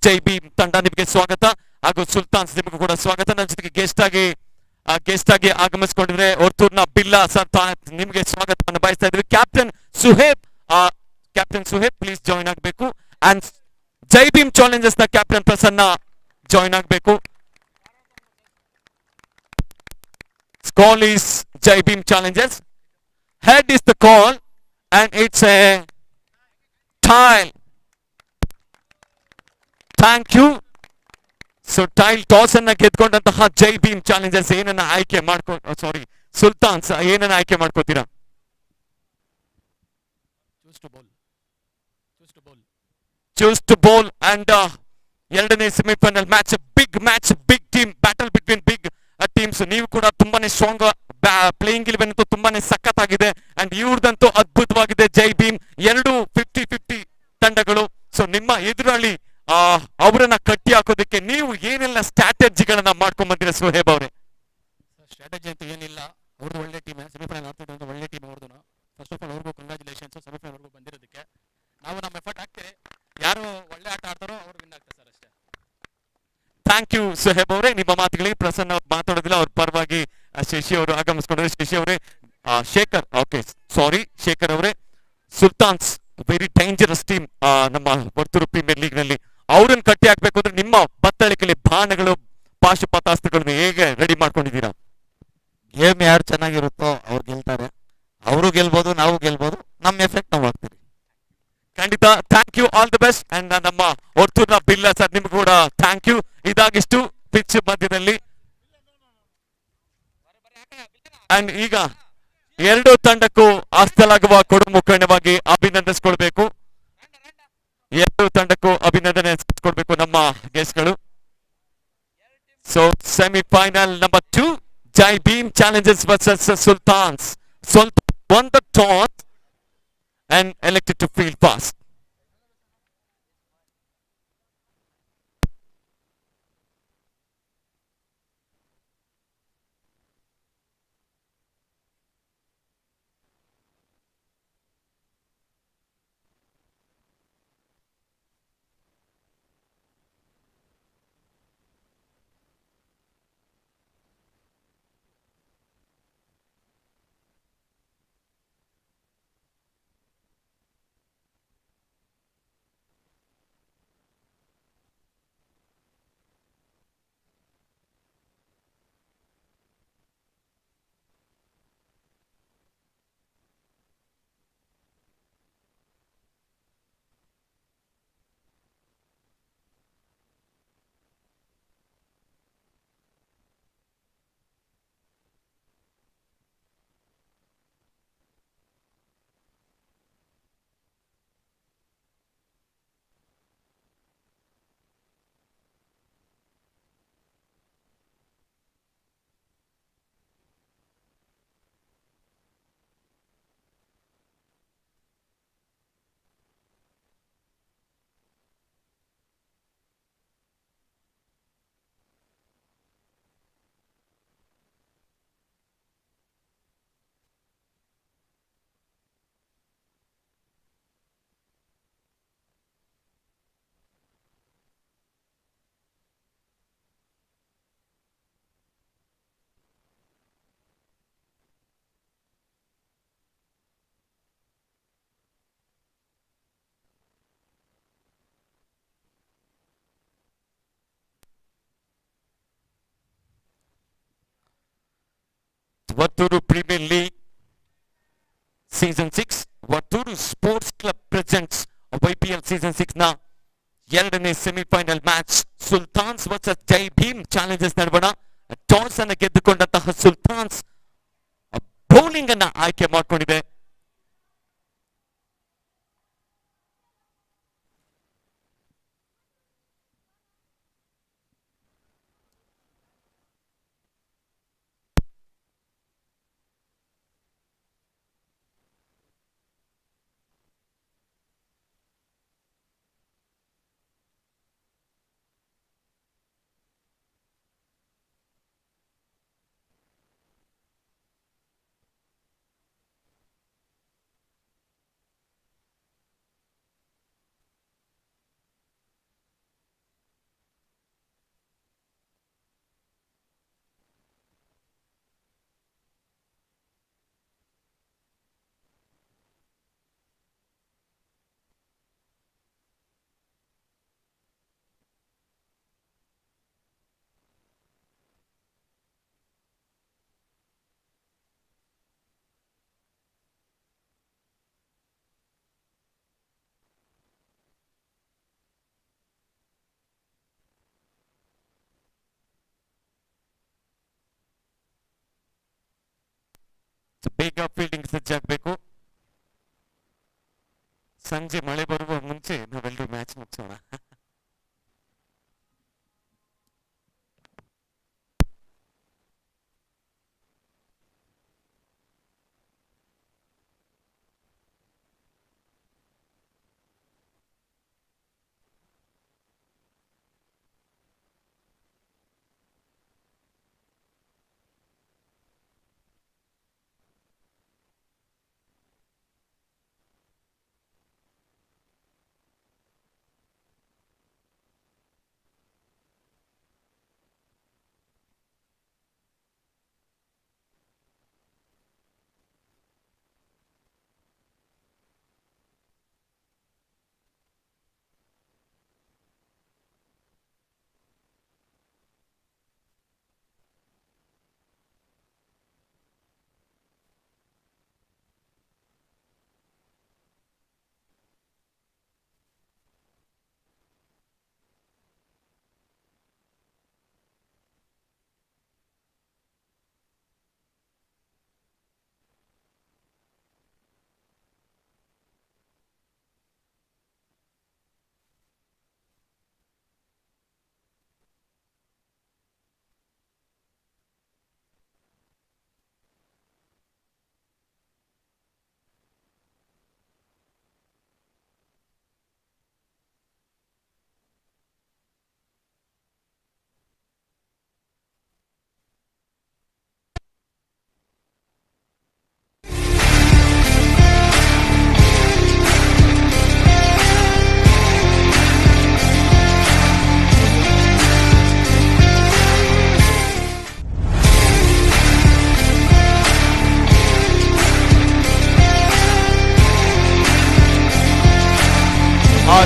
ಜೈ ಭೀಮ್ ತಂಡ ನಿಮಗೆ ಸ್ವಾಗತ ಹಾಗೂ ಸುಲ್ತಾನ್ಸ್ ನಿಮಗೂ ಕೂಡ ಸ್ವಾಗತ. ನನ್ನ ಜೊತೆಗೆ ಗೆಸ್ಟ್ ಆಗಿ ಆಗಮಿಸಿಕೊಂಡಿದ್ರೆ ಒರ್ತೂರ್ನ ಬಿಲ್ಲಾ ಸರ್ ನಿಮಗೆ ಸ್ವಾಗತವನ್ನು ಬಯಸ್ತಾ ಇದ್ವಿ. ಕ್ಯಾಪ್ಟನ್ ಸುಹೇಬ್ ಪ್ಲೀಸ್ ಜಾಯಿನ್ ಆಗಬೇಕು. ಅಂಡ್ ಜೈ ಭೀಮ್ ಚಾಲೆಂಜರ್ಸ್ ನ ಕ್ಯಾಪ್ಟನ್ ಪ್ರಸನ್ನ ಜಾಯಿನ್ ಆಗಬೇಕು. Call is Jai Bhim Challengers. Head is the call and it's a tile. Thank you. So tile toss ಅನ್ನ ಗೆದ್ಕೊಂಡಂತಹ ಜೈ ಭೀಮ್ ಚಾಲೆಂಜರ್ಸ್ ಏನನ್ನ ಆಯ್ಕೆ ಸುಲ್ತಾನ್ಸ್ ಏನನ್ನ ಆಯ್ಕೆ ಮಾಡ್ಕೋತೀರಾ? Choose to bowl and ಎರಡನೇ semifinal match, big team battle between big teams. ನೀವು ಕೂಡ ತುಂಬಾನೇ ಸ್ಟ್ರಾಂಗ್ ಪ್ಲೇಯಿಂಗ್ ಇಲೆವೆನ್ ಅಂತೂ ತುಂಬಾನೇ ಸಖತ್ತಾಗಿದೆ ಅಂಡ್ ಇವ್ರದಂತೂ ಅದ್ಭುತವಾಗಿದೆ. ಜೈ ಭೀಮ್ 50-50 ತಂಡಗಳು. ಸೊ ನಿಮ್ಮ ಎದುರಾಳಿ ಅವರನ್ನ ಕಟ್ಟಿ ಹಾಕೋದಕ್ಕೆ ನೀವು ಏನೆಲ್ಲ ಸ್ಟ್ರಾಟಜಿಗಳನ್ನ ಮಾಡ್ಕೊಂಡ್ ಬಂದಿರ ಸುಹೇಬ್ ಅವರೇ? ಸ್ಟ್ರಾಟಜಿ ಅಂತ ಏನಿಲ್ಲ, ಅವ್ರದ್ದು ಒಳ್ಳೆ ಟೀಮ್, ಸೆಮಿಫೈನಲ್ ಆಗ್ತಿದ್ದು ಒಳ್ಳೆ ಟೀಮ್ ಅವ್ರದ್ದು. ಫಸ್ಟ್ ಆಫ್ ಆಲ್ ಅವ್ರಿಗೂ ಕಂಗ್ರಾಚುಲೇಷನ್ಸ್ ಸೆಮಿಫೈನಲ್ ವರ್ಗೂ ಬಂದಿರೋದಕ್ಕೆ. ನಾವು ನಮ್ಮ ಎಫರ್ಟ್ ಹಾಕ್ತೀವಿ, ಯಾರು ಒಳ್ಳೆ ಆಟ ಆಡ್ತಾರೋ ಅವ್ರು ವಿನ್ ಆಗ್ತಾರೆ ಸರ್, ಅಷ್ಟೇ. ಥ್ಯಾಂಕ್ ಯು ಸುಹೇಬ್ ಅವರೇ. ನಿಮ್ಮ ಮಾತುಗಳಿಗೆ ಪ್ರಸನ್ನ ಮಾತಾಡೋದಿಲ್ಲ, ಅವ್ರ ಪರವಾಗಿ ಶಶಿ ಅವರು ಆಗಮಿಸ್ಕೊಂಡ್ರೆ. ಶಶಿ ಅವರೇ, ಶೇಖರ್ ಅವರೇ, ಸುಲ್ತಾನ್ಸ್ ವೆರಿ ಡೇಂಜರಸ್ ಟೀಮ್ ನಮ್ಮ ವರ್ತೂರು ಪ್ರೀಮಿಯರ್ ಲೀಗ್ ನಲ್ಲಿ. ಅವ್ರನ್ನ ಕಟ್ಟಿ ಹಾಕ್ಬೇಕು ಅಂದ್ರೆ ನಿಮ್ಮ ಬತ್ತಳಿಕೆಯಲ್ಲಿ ಬಾಣಗಳು ಪಾಶುಪತಾಸ್ತ್ರಗಳನ್ನು ಹೇಗೆ ರೆಡಿ ಮಾಡ್ಕೊಂಡಿದ್ದೀರಾ? ಗೇಮ್ ಯಾರು ಚೆನ್ನಾಗಿರುತ್ತೋ ಅವ್ರು ಗೆಲ್ತಾರೆ. ಅವರು ಗೆಲ್ಬಹುದು, ನಾವು ಗೆಲ್ಬಹುದು. ನಮ್ಮ ಎಫೆಕ್ಟ್ ನಾವು ಹಾಕ್ತೀವಿ. ಖಂಡಿತ. Thank you, all the best. And ನಮ್ಮ ಒರ್ತೂರ್ನ ಬಿಲ್ಲ ಸರ್ ನಿಮ್ಗೆ ಕೂಡ ಥ್ಯಾಂಕ್ ಯು. ಇದಾಗಿಷ್ಟು ಪಿಚ್ ಮಧ್ಯದಲ್ಲಿ. ಅಂಡ್ ಈಗ ಎರಡು ತಂಡಕ್ಕೂ ಆಸ್ತಲಾಗುವ ಕೊಡುಮುಖಂಡವಾಗಿ ಅಭಿನಂದಿಸಿಕೊಳ್ಬೇಕು. ಎರಡು ತಂಡಕ್ಕೂ ಅಭಿನಂದನೆ ಕೊಡ್ಬೇಕು ನಮ್ಮ ಗೆಸ್ಟ್ಗಳು. So semifinal number 2, Jai Bhim challengers versus Sultans. Sultan won the toss and elected to field fast. Vatturu Premier League Season 6, Vatturu Sports Club presents YPL Season 6 ನ ಎರಡನೇ semifinal match. ಸುಲ್ತಾನ್ಸ್ versus Jai Bhim Challengers ನಡುವಣ. ಟಾಸ್ ಅನ್ನು ಗೆದ್ದುಕೊಂಡಂತಹ ಸುಲ್ತಾನ್ಸ್ ಬೌಲಿಂಗ್ ಅನ್ನ ಆಯ್ಕೆ ಮಾಡಿಕೊಂಡಿದೆ. ಬೇಗ fielding ಸಜ್ಜಾಗಬೇಕು. ಸಂಜೆ ಮಳೆ ಬರುವ ಮುಂಚೆ ನಾವೆಲ್ಲರೂ ಮ್ಯಾಚ್ ಮುಗಿಸೋಣ.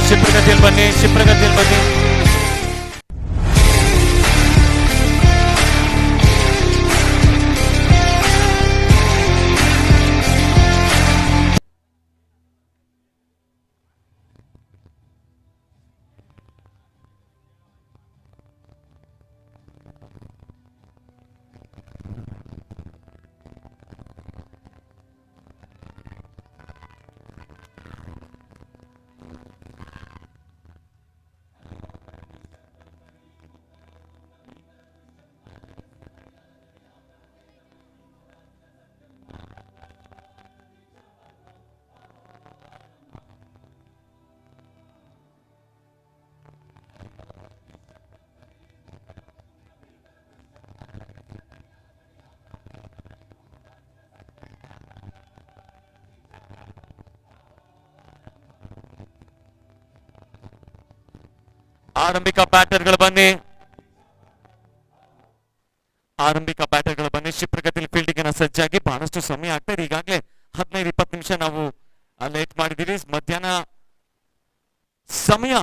ಶಿಪ್ರಗತಿಯಲ್ಲಿ ಬನ್ನಿ, ಶಿಪ್ರಗತಿಯಲ್ಲಿ ಬನ್ನಿ. ಆರಂಭಿಕ ಬ್ಯಾಟರ್ಗಳು ಬನ್ನಿ, ಆರಂಭಿಕ ಬ್ಯಾಟರ್ಗಳು ಬನ್ನಿ. ಶಿಪ್ರಗತಿಯಲ್ಲಿ ಫೀಲ್ಡಿಂಗ್ ಅನ್ನ ಸಜ್ಜಾಗಿ ಬಹಳಷ್ಟು ಸಮಯ ಆಗ್ತಾ ಇದೆ. ಈಗಾಗಲೇ 15-20 ನಿಮಿಷ ನಾವು ಲೇಟ್ ಮಾಡಿದ್ದೀವಿ. ಮಧ್ಯಾಹ್ನ ಸಮಯ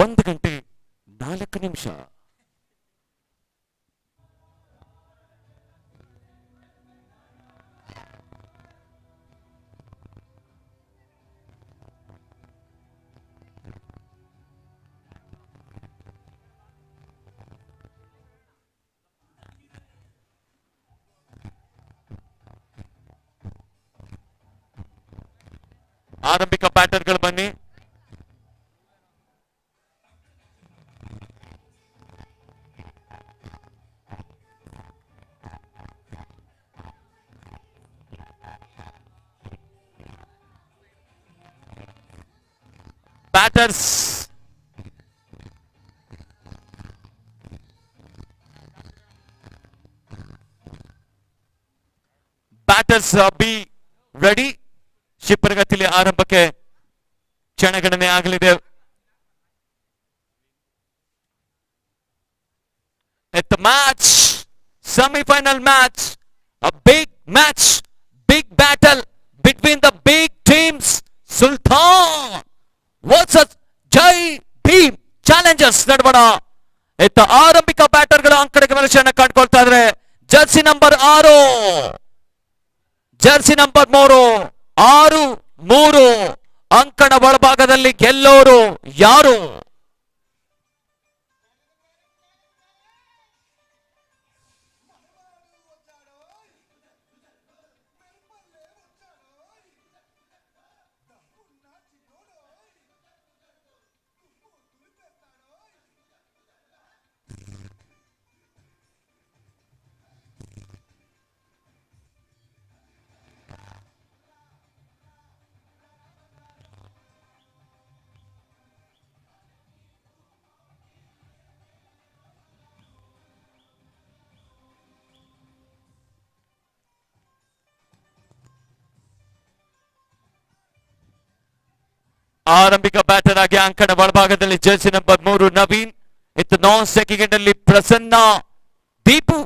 1:04. ಆರಂಭಿಕ ಬ್ಯಾಟರ್ಗಳು ಬನ್ನಿ. Batters be ready. ಶಿಪ್ರಗತಿಯಲ್ಲಿ ಆರಂಭಕ್ಕೆ ಕ್ಷಣಗಣನೆ ಆಗಲಿದೆ. At the match, semi-final match, a big match, big battle between the big teams. Sultan versus Jai Bhim Challengers ನಡುವಣ ಎತ್ತ ಆರಂಭಿಕ ಬ್ಯಾಟರ್ಗಳ ಅಂಕಣಕ್ಕೆ ಮನುಷ್ಯನ ಕಂಡುಕೊಳ್ತಾ ಇದ್ರೆ ಜರ್ಸಿ ನಂಬರ್ 6, ಜರ್ಸಿ ನಂಬರ್ 3, 6-3 ಅಂಕಣ ಒಳಭಾಗದಲ್ಲಿ ಗೆಲ್ಲೋರು ಯಾರು? ಆರಂಭಿಕ ಬ್ಯಾಟರ್ ಆಗಿ ಅಂಕಣ ಒಳಭಾಗದಲ್ಲಿ ಜರ್ಸಿ ನಂಬರ್ 3 ನವೀನ್. ಇತ್ತು ನಾನ್ ಸೆಕೆಂಡ್ ಅಲ್ಲಿ ಪ್ರಸನ್ನ. ದೀಪು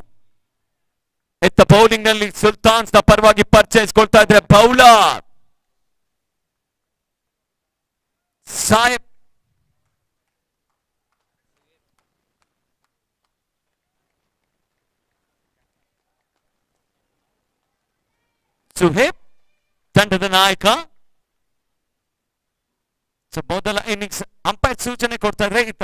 ಇತ್ತ ಬೌಲಿಂಗ್ ನಲ್ಲಿ ಸುಲ್ತಾನ್ಸ್ ನ ಪರವಾಗಿ ಪರ್ಚೇಸ್ ಕೊಡ್ತಾ ಇದ್ರೆ ಬೌಲರ್ ಸಾಯಬ್. ಸುಹೇಬ್ ತಂಡದ ನಾಯಕ. ಮೊದಲ ಇನ್ನಿಂಗ್ಸ್ ಅಂಪೈರ್ ಸೂಚನೆ ಕೊಡ್ತಾ ಇದ್ರೆ ಇತ್ತ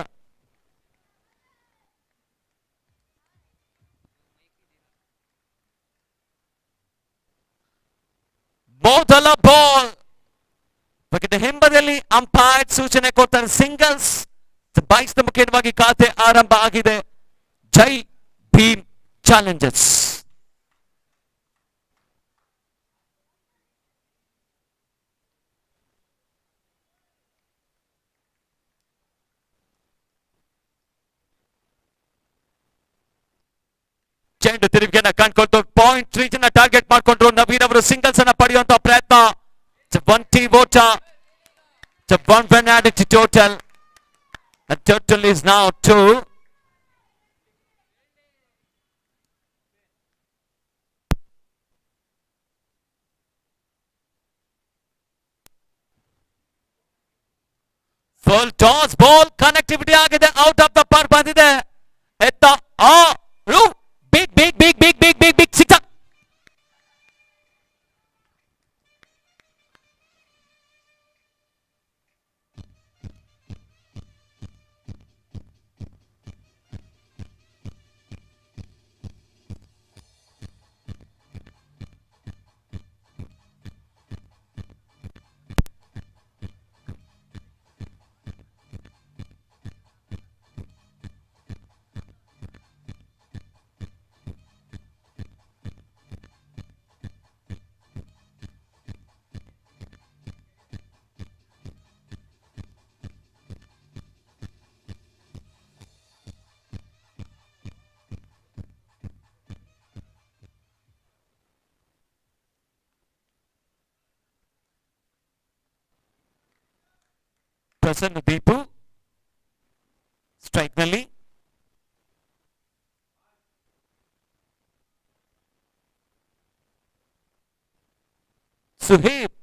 ಮೊದಲ ಬಾಲ್ ಹಿಂಬದಿಯಲ್ಲಿ ಅಂಪೈರ್ ಸೂಚನೆ ಕೊಡ್ತಾರೆ ಸಿಂಗಲ್ಸ್. ಬೈಕ್ಸ್ ಮುಖೇನವಾಗಿ ಖಾತೆ ಆರಂಭ ಆಗಿದೆ. ಜೈ ಭೀಮ್ ಚಾಲೆಂಜರ್ಸ್. ಚೆಂಡು ತಿರುವಿಗೆನ ಕಂಡ್ಕೊಳ್ತು. ಪಾಯಿಂಟ್ ರೀಚ್ ನ ಟಾರ್ಗೆಟ್ ಮಾಡ್ಕೊಂಡ್ರು. ನವೀನ್ ಅವರು ಸಿಂಗಲ್ಸ್ ಅನ್ನ ಪಡೆಯುವಂತ ಪ್ರಯತ್ನ. 1 voter. One run added to total. The total is now 2. Full toss ball connectivity ಆಗಿದೆ. ಔಟ್ ಆಫ್ ದ ಪಾರ್ಕ್ ಬಂದಿದೆ. ಎತ್ತ big six. Prasanna Deepu strike ನಲ್ಲಿ. ಸುಹೇಬ್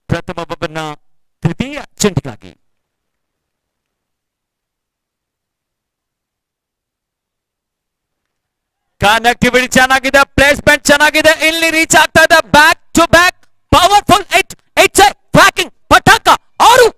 ಪ್ರಥಮ ಬಬ್ಬನ್ನ ತೃತೀಯ ಚೆಂಡಿಗಾಗಿ. ಕನೆಕ್ಟಿವಿಟಿ ಚೆನ್ನಾಗಿದೆ. ಪ್ಲೇಸ್ಮೆಂಟ್ ಚೆನ್ನಾಗಿದೆ. ಇಲ್ಲಿ ರೀಚ್ ಆಗ್ತಾ ಇದೆ. Back to back powerful hit. It's a tracking ಪಟಾಕ 6.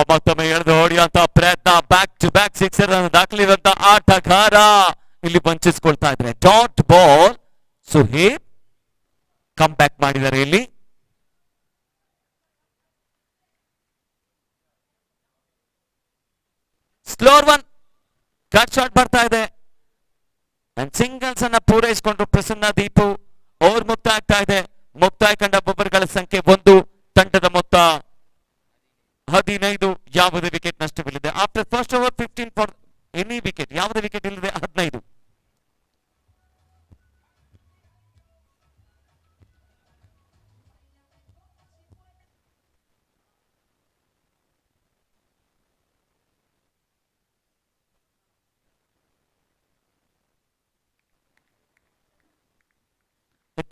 ಮತ್ತೊಮ್ಮೆ ಎಳೆದು ಹೊಡೆಯುವಂತ ಪ್ರಯತ್ನ. ಬ್ಯಾಕ್ ಟು ಬ್ಯಾಕ್ ಸಿಕ್ಸರ್ ಅನ್ನು ದಾಖಲಿರುವಂತ ಆಟಗಾರ ಇಲ್ಲಿ ವಂಚಿಸಿಕೊಳ್ತಾ ಇದ್ದಾರೆ. Dot ball. Suheb come back ಮಾಡಿದ್ದಾರೆ ಇಲ್ಲಿ. ಸ್ಲೋರ್ 1 ಕಟ್ ಶಾಟ್ ಬರ್ತಾ ಇದೆ. ಸಿಂಗಲ್ಸ್ ಅನ್ನ ಪೂರೈಸಿಕೊಂಡು ಪ್ರಸನ್ನ ದೀಪು ಓವರ್ ಮುಕ್ತ ಆಗ್ತಾ ಇದೆ. ಮುಕ್ತಾಯ ಕಂಡ ಬೊಬ್ಬರ್ಗಳ ಸಂಖ್ಯೆ 1. ತಂಡದ ಮೊತ್ತ 15. ಯಾವುದೇ ವಿಕೆಟ್ ನಷ್ಟವಿಲ್ಲದೆ. After first over 15 for any wicket. ಯಾವುದೇ ವಿಕೆಟ್ ಇಲ್ಲದೆ 15.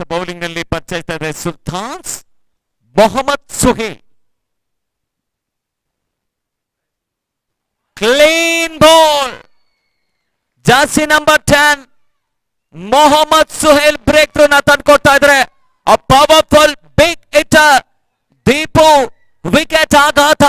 ಇತ್ತ ಬೌಲಿಂಗ್ ನಲ್ಲಿ ಪರಿಚಯಿಸ್ತಾ ಇದೆ Sultans Mohammed Suhail. Clean ball, ಜಾಸಿ number 10 Mohammed Suhail break through ನ ತಂದ್ಕೊಡ್ತಾ ಇದ್ರೆ. A powerful big hitter Deepu wicket ಆಘಾತ.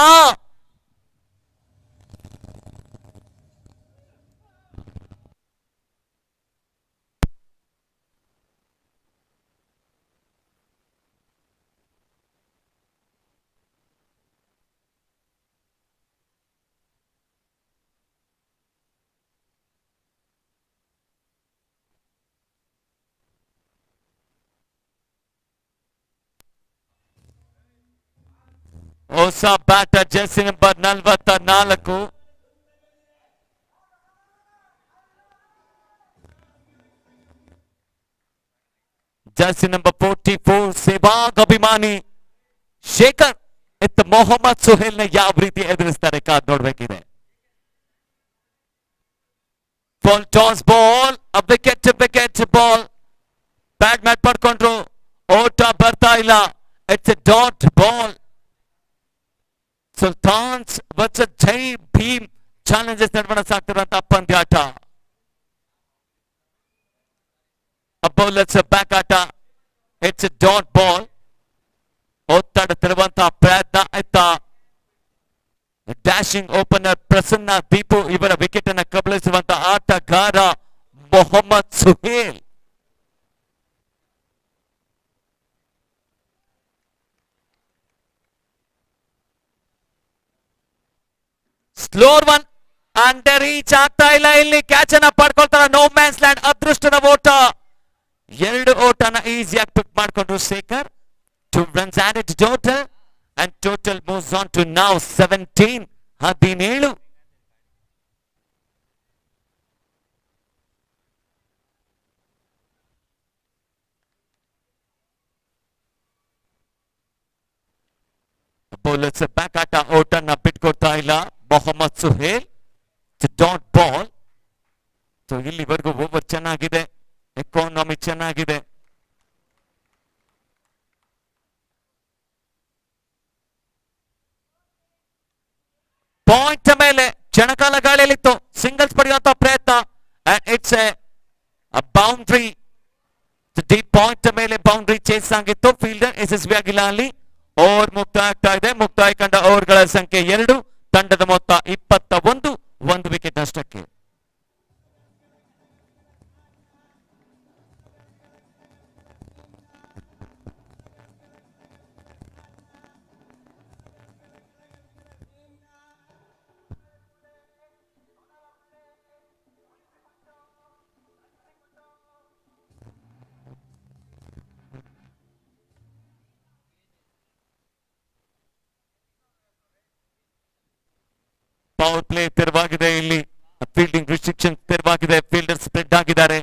ಹೊಸ batter jersey number 44 jersey number 44 Sehwag ಅಭಿಮಾನಿ ಶೇಖರ್ ಇತ್ತ ಮೊಹಮ್ಮದ್ ಸುಹೇಲ್ ನ ಯಾವ ರೀತಿ ಎದುರಿಸ್ತಾರೆ ಕಾದ್ ನೋಡ್ಬೇಕಿದೆ. Full toss ball, wicket ball, bat ಮ್ಯಾಟ್ ಪಡ್ಕೊಂಡ್ರು, ಓಟ ಬರ್ತಾ ಇಲ್ಲ. It's a dot ball. Sultans versus Jai Bhim challengers ನಡುವಣ ಸಾಗ್ತಿರುವಂತಹ ಪಂದ್ಯಾಟ. ಬೌಲರ್ಸ್ ಬ್ಯಾಕ್ ಆಟ. It's dot ball. ಒತ್ತಡುತ್ತಿರುವಂತಹ ಪ್ರಯತ್ನ ಇತ್ತ ಡ್ಯಾಶಿಂಗ್ ಓಪನರ್ ಪ್ರಸನ್ನ ದೀಪು ಇವರ ವಿಕೆಟ್ ಅನ್ನು ಕಬಳಿಸುವಂತಹ ಆಟಗಾರ Mohammed Suhail. Slower one and reach ಆಗ್ತಾ ಇಲ್ಲ. ಇಲ್ಲಿ ಕ್ಯಾಚ್ ಅನ್ನ ಪಡ್ಕೊಳ್ತಾರ. ನೋ ಮ್ಯಾನ್ಸ್ ಲ್ಯಾಂಡ್, ಅದೃಷ್ಟದ ಓಟ. 2 ಓಟನ ಈಸಿಯಾಗಿ ಪಿಕ್ ಮಾಡ್ಕೊಂಡ್ರು Shekhar. 2 runs added total and total moves on to now 17. 17. Bowlers back ಆಟ ಓಟನ್ನ ಬಿಟ್ಕೊಡ್ತಾ ಇಲ್ಲ Mohammed Suhail. Dot ball. So ಇಲ್ಲಿವರೆಗೂ ಓವರ್ ಚೆನ್ನಾಗಿದೆ, ಎಕಾನಮಿ ಚೆನ್ನಾಗಿದೆ. ಪಾಯಿಂಟ್ ಮೇಲೆ ಕ್ಷಣಕಾಲ ಗಾಳಿಯಲ್ಲಿತ್ತು. ಸಿಂಗಲ್ಸ್ ಪಡೆಯುವಂತ ಪ್ರಯತ್ನ. It's a boundary. Deep point ಮೇಲೆ ಬೌಂಡ್ರಿ ಚೇಸ್ ಆಗಿತ್ತು. ಫೀಲ್ಡರ್ ಯಶಸ್ವಿ ಆಗಿಲ್ಲ. ಅಲ್ಲಿ ಓವರ್ ಮುಕ್ತಾಯ ಆಗ್ತಾ ಇದೆ. ಮುಕ್ತಾಯ ಕಂಡ ಓವರ್ಗಳ ಸಂಖ್ಯೆ 2. ತಂಡದ ಮೊತ್ತ 21. 1 ವಿಕೆಟ್ ನಷ್ಟಕ್ಕೆ. ಪವರ್ ಪ್ಲೇ ತೆರವಾಗಿದೆ. ಇಲ್ಲಿ ಫೀಲ್ಡಿಂಗ್ ರಿಸ್ಟ್ರಿಕ್ಷನ್ ತೆರವಾಗಿದೆ. ಫೀಲ್ಡರ್ ಸ್ಪ್ರೆಡ್ ಆಗಿದ್ದಾರೆ.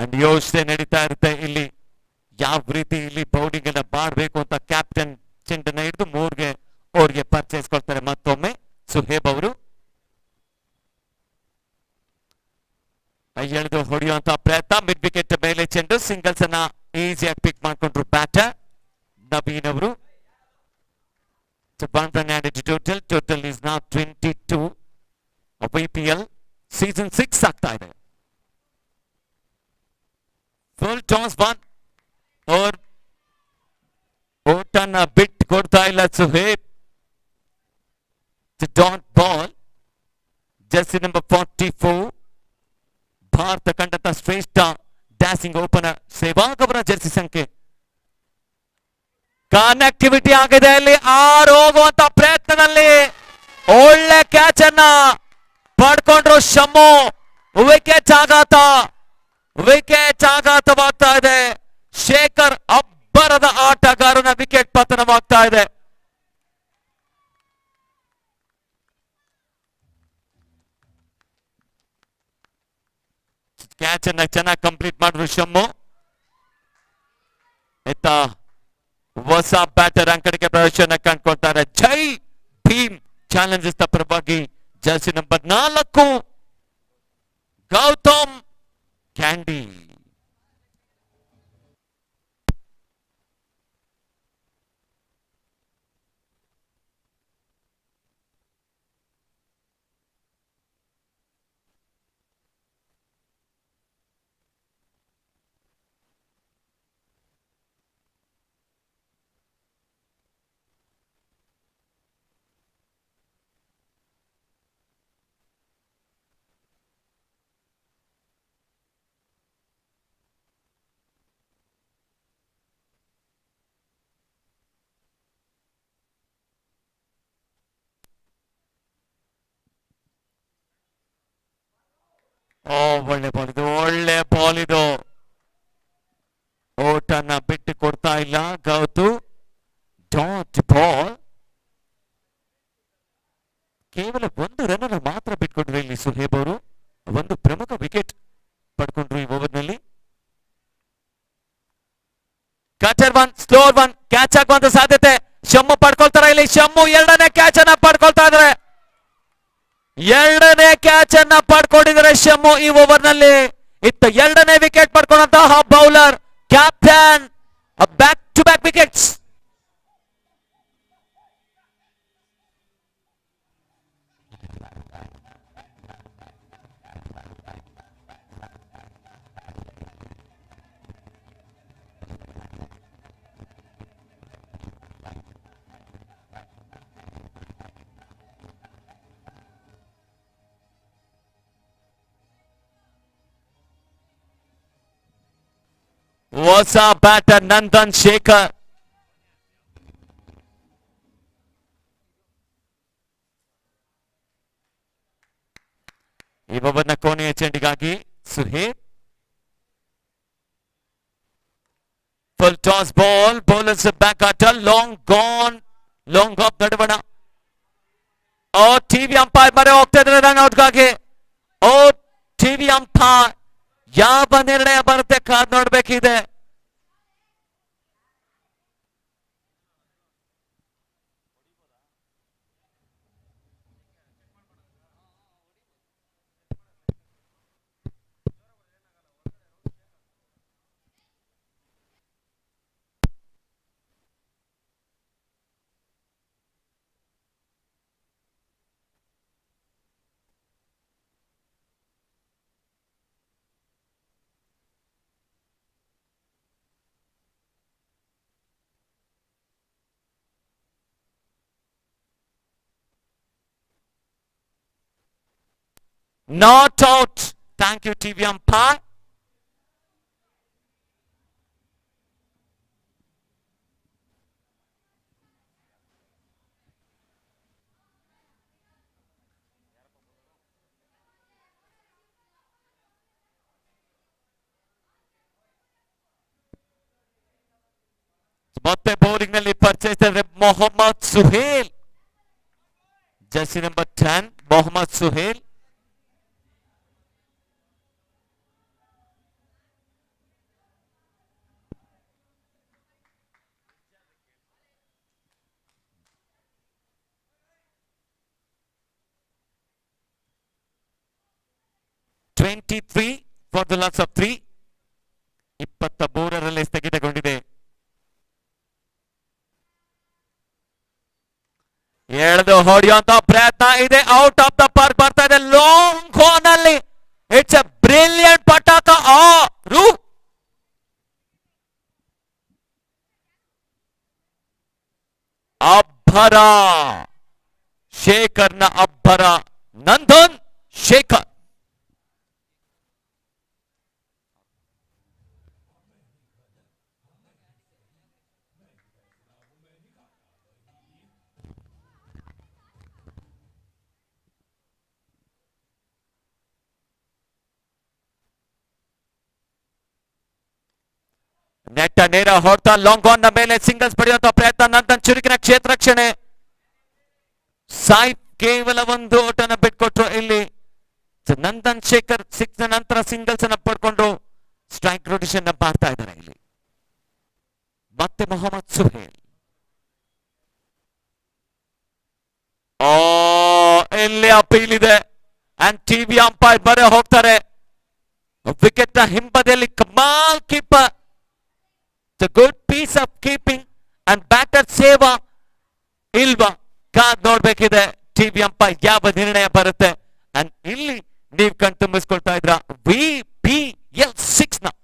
ಅಂಡ್ ಯೋಚನೆ ನಡೀತಾ ಇರುತ್ತೆ ಇಲ್ಲಿ ಯಾವ ರೀತಿ ಇಲ್ಲಿ ಬೌಲಿಂಗ್ ಅನ್ನ ಮಾಡಬೇಕು ಅಂತ. ಕ್ಯಾಪ್ಟನ್ ಚೆಂಡನ್ನ ಹಿಡಿದು 3 ಓವರ್ಗೆ ಪರ್ಚೇಸ್ ಕೊಡ್ತಾರೆ ಮತ್ತೊಮ್ಮೆ ಸುಹೇಬ್ ಅವರು. ಎಳೆದು ಹೊಡೆಯುವಂತಹ ಪ್ರಯತ್ನ. ಮಿಡ್ ವಿಕೆಟ್ ಮೇಲೆ ಚೆಂಡು. ಸಿಂಗಲ್ಸ್ ಅನ್ನ ಈಸಿಯಾಗಿ ಪಿಕ್ ಮಾಡ್ಕೊಂಡ್ರು ಬ್ಯಾಟರ್ ನವೀನ್ ಅವರು. Total is now 22 of IPL season 6 ಆಗ್ತಾ ಇದೆ. Full toss 1 over. ಓಟನ್ನ ಬಿಟ್ ಕೊಡ್ತಾ ಇಲ್ಲ Suheb. Dot ball. Jersey number 44 Bharat ಕಂಡಂತ ಶ್ರೇಷ್ಠ ಡ್ಯಾಸಿಂಗ್ ಓಪನರ್ ಸೇವಾಗ್ ಅವರ ಜೆರ್ಸಿ ಸಂಖ್ಯೆ. ಕನೆಕ್ಟಿವಿಟಿ ಆಗಿದೆ. ಅಲ್ಲಿ 6 ಹೋಗುವಂತ ಪ್ರಯತ್ನದಲ್ಲಿ ಒಳ್ಳೆ ಕ್ಯಾಚ್ ಅನ್ನ ಪಡ್ಕೊಂಡ್ರು ಶಮ್ಮು. ವಿಕೆಟ್ ಆಘಾತವಾಗ್ತಾ ಇದೆ. ಶೇಖರ್ ಅಬ್ಬರದ ಆಟಗಾರನ ವಿಕೆಟ್ ಪತನವಾಗ್ತಾ ಇದೆ. ಕ್ಯಾಚ್ ಅನ್ನ ಚೆನ್ನಾಗಿ ಕಂಪ್ಲೀಟ್ ಮಾಡಿದ್ರು ಶಮ್ಮು. ಹೊಸ ಬ್ಯಾಟರ್ ಅಂಕಡಿಗೆ ಪ್ರವೇಶನ ಕಂಡುಕೊಳ್ತಾರೆ. ಜೈ ಭೀಮ್ ಚಾಲೆಂಜಸ್ ಪರವಾಗಿ ಜರ್ಸಿ ನಂಬರ್ 4 ಗೌತಮ್ ಕ್ಯಾಂಡಿ. ಒಳ್ಳೆ ಬಾಲ್ ಇದು, ಒಳ್ಳೆ ಬಾಲ್ ಇದು. ಓಟನ್ನ ಬಿಟ್ಟು ಕೊಡ್ತಾ ಇಲ್ಲ ಗೌತು. Dot ball. ಕೇವಲ ಒಂದು ರನ್ ಅನ್ನು ಮಾತ್ರ ಬಿಟ್ಕೊಂಡ್ರು ಇಲ್ಲಿ ಸುಹೇಬ್ ಅವರು. ಒಂದು ಪ್ರಮುಖ ವಿಕೆಟ್ ಪಡ್ಕೊಂಡ್ರು ಈ ಓವರ್ನಲ್ಲಿ. ಕ್ಯಾಚರ್ ಒನ್, ಸ್ಲೋರ್ ಒನ್, ಕ್ಯಾಚ್ ಆಗುವಂತ ಸಾಧ್ಯತೆ. ಶಮ್ಮು ಪಡ್ಕೊಳ್ತಾರ ಇಲ್ಲಿ. ಶಮ್ಮು ಎರಡನೇ ಕ್ಯಾಚ್ ಅನ್ನ ಪಡ್ಕೊಳ್ತಾ ಇದಾರೆ. ಎರಡನೇ ಕ್ಯಾಚ್ ಅನ್ನ ಪಡ್ಕೊಂಡಿದ್ದಾರೆ ಶಮ್ಮು ಈ ಓವರ್ನಲ್ಲಿ. ಇತ್ತ ಎರಡನೇ ವಿಕೆಟ್ ಪಡ್ಕೊಂಡಂತಹ bowler captain. Back to back wickets. ಹೊಸ ಬ್ಯಾಟರ್ ನಂದನ್ ಶೇಖರ್. ಈ ಓವರ್ನ ಕೊನೆಯ ಚೆಂಡಿಗಾಗಿ Suheb. Full toss ball. Bowlers back ಆಟ. Long on. ಲಾಂಗ್ ಆಫ್ ನಡುವಣ. ಟಿವಿ ಅಂಪೈರ್ ಮರೆ ಹೋಗ್ತಾ ಇದ್ದಾರೆ ರನ್ ಔಟ್ಗಾಗಿ. ಟಿವಿ ಅಂಪೈರ್ ಯಾವ ನಿರ್ಣಯ ಬರುತ್ತೆ ಕಾದ್ ನೋಡ್ಬೇಕಿದೆ. Not out. Thank you, TV umpire. ಮತ್ತೆ ಬೌಲಿಂಗ್ ನಲ್ಲಿ purchase Mohammed Suhail. Jersey number 10 Mohammed Suhail. for the loss of 3. 23ರಲ್ಲಿ ಸ್ಥಗಿತಗೊಂಡಿದೆ. ಎಳೆದು ಹೊಡೆಯುವಂತ ಪ್ರಯತ್ನ ಇದೆ. ಔಟ್ ಆಫ್ ದ ಪಾರ್ಕ್ ಬರ್ತಾ ಇದೆ. ಲಾಂಗ್ ಕಾರ್ನ್ ಅಲ್ಲಿ. ಇಟ್ಸ್ ಎ ಬ್ರಿಲಿಯಂಟ್ ಪಟಾಕ. ಅಬ್ಬರ. ಶೇಖರ್ನ ಅಬ್ಬರ. ನಂದನ್ ಶೇಖರ್. ನೆಟ್ಟ ನೇರ ಹೊಡ್ತಾ ಲಾಂಗ್ ಆನ್ ನ ಮೇಲೆ ಸಿಂಗಲ್ಸ್ ಪಡೆಯುವಂತಹ ಪ್ರಯತ್ನ. ನಂದನ್ ಚುರುಕಿನ ಕ್ಷೇತ್ರ ರಕ್ಷಣೆ. ಸಾಯಿ ಕೇವಲ ಒಂದು ಓಟನ ಬಿಟ್ಕೊಟ್ರು ಇಲ್ಲಿ. ನಂದನ್ ಶೇಖರ್ 6 ನಂತರ ಸಿಂಗಲ್ಸ್ ಅನ್ನ ಪಡ್ಕೊಂಡು ಸ್ಟ್ರೈಕ್ ರೊಟೇಷನ್ ಮಾಡ್ತಾ ಇದ್ದಾರೆ ಇಲ್ಲಿ. ಮತ್ತೆ ಮೊಹಮ್ಮದ್ ಸುಹೇಲ್. ಇಲ್ಲಿ ಅಪೀಲ್ ಇದೆ. ಅಂಡ್ ಟಿವಿ ಅಂಪೈರ್ ಬರೆ ಹೋಗ್ತಾರೆ. ವಿಕೆಟ್ ನ ಹಿಂಬದಿಯಲ್ಲಿ ಕಮಾಲ್ keeper. The good piece of keeping and batter ಸೇವಾ ಇಲ್ವಾ ಕಾದ್ ನೋಡ್ಬೇಕಿದೆ. ಟಿವಿ ಅಂಪೈರ್ ಯಾವ ನಿರ್ಣಯ ಬರುತ್ತೆ. ಅಂಡ್ ಇಲ್ಲಿ ನೀವು ಕಣ್ತುಂಬಿಸ್ಕೊಳ್ತಾ ಇದ್ರ VPL 6 ನ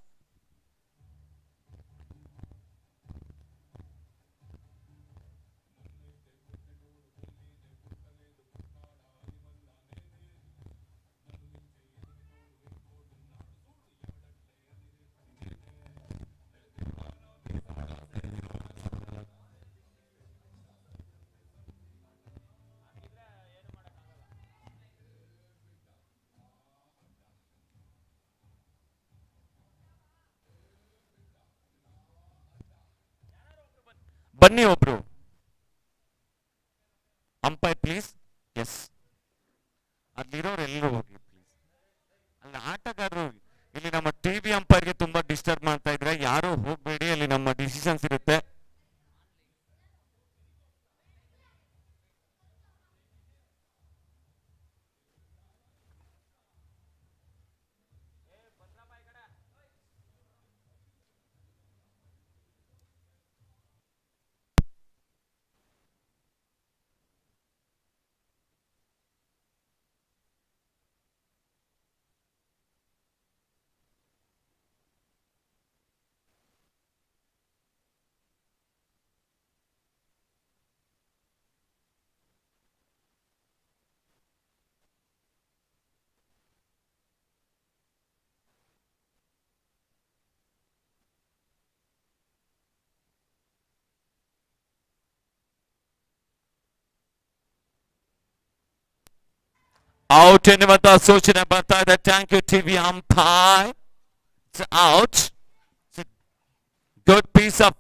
ಬನ್ನಿ ಒಬ್ರು ಅಂಪೈರ್ ಪ್ಲೀಸ್. ಎಸ್, ಅಲ್ಲಿರೋರು ಎಲ್ಲರೂ ಹೋಗಿ ಪ್ಲೀಸ್. ಅಲ್ಲಿ ಆಟಗಾರರು ಇಲ್ಲಿ ನಮ್ಮ ಟಿವಿ ಅಂಪೈರ್ಗೆ ತುಂಬಾ ಡಿಸ್ಟರ್ಬ್ ಮಾಡ್ತಾ ಇದ್ರೆ ಯಾರು ಹೋಗ್ಬೇಡಿ, ಅಲ್ಲಿ ನಮ್ಮ ಡಿಸಿಷನ್ಸ್ ಇರುತ್ತೆ. ಔಟ್ ಎನ್ನುವಂತ ಸೂಚನೆ ಬರ್ತಾ ಇದೆ. Thank you TV umpire. Out. Good piece of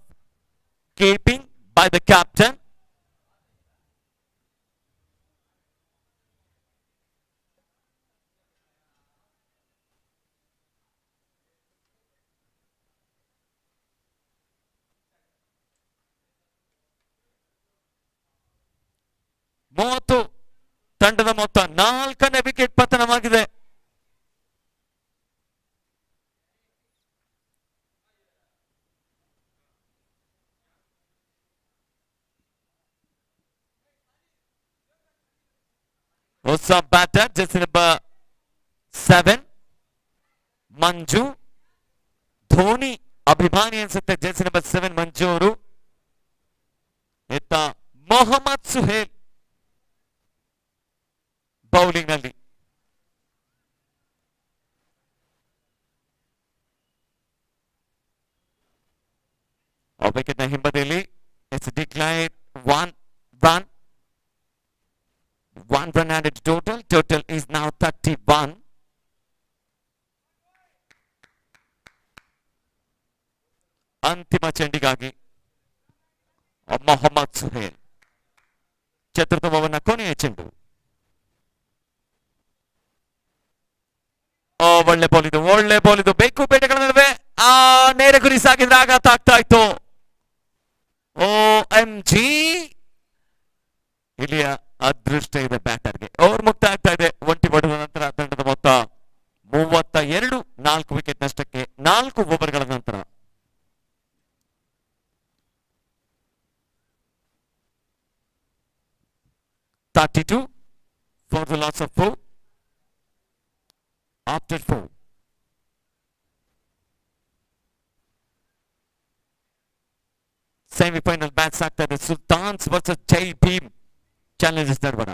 keeping by the captain. ಮೂವತ್ತು ತಂಡದ ಮೊತ್ತ, 4ನೇ ವಿಕೆಟ್ ಪತನವಾಗಿದೆ. ಹೊಸ batter jersey number 7 Manju. Dhoni ಅಭಿಮಾನಿ ಅನ್ಸುತ್ತೆ ಜೆರ್ಸಿ ನಂಬರ್ 7 ಮಂಜು ಅವರು. ಎತ್ತ ಮೊಹಮ್ಮದ್ ಸುಹೇಲ್ ಬೌಲಿಂಗ್ ನಲ್ಲಿ. ವಿಕೆಟ್ ನ ಹಿಂಬದಿಯಲ್ಲಿ it's decline 1 run added total is now 31. ಅಂತಿಮ ಚೆಂಡಿಗಾಗಿ ಮೊಹಮ್ಮದ್ ಸುಹೇಲ್. ಚತುರ್ಥ ಓವರ್ನ ಕೊನೆಯ ಚೆಂಡು. ಒಳ್ಳೆ ಬಾಲ್ ಇದು ಬೇಕು ಬೇಟೆಗಳ ನಡುವೆ ನೇರ ಗುರಿ ಸಾಗಿದ್ರೆ ಆಘಾತ ಆಗ್ತಾ ಇತ್ತು. OMG, ಇಲ್ಲಿಯ ಅದೃಷ್ಟ ಇದೆ ಬ್ಯಾಟರ್ಗೆ. ಓವರ್ ಮುಕ್ತ ಆಗ್ತಾ ಇದೆ. ಒಂಟಿ ಬಡಿದ ನಂತರ ತಂಡದ ಮೊತ್ತ 32, 4 ವಿಕೆಟ್ ನಷ್ಟಕ್ಕೆ 4 ಓವರ್ಗಳ ನಂತರ. $32 for the loss of 4 after 4. Semi-final match ಆಗ್ತಾ ಇದೆ. ಸುಲ್ತಾನ್ಸ್ ವರ್ಸಸ್ ಜೈ ಭೀಮ್ ಚಾಲೆಂಜಸ್ ನಡುವಣ.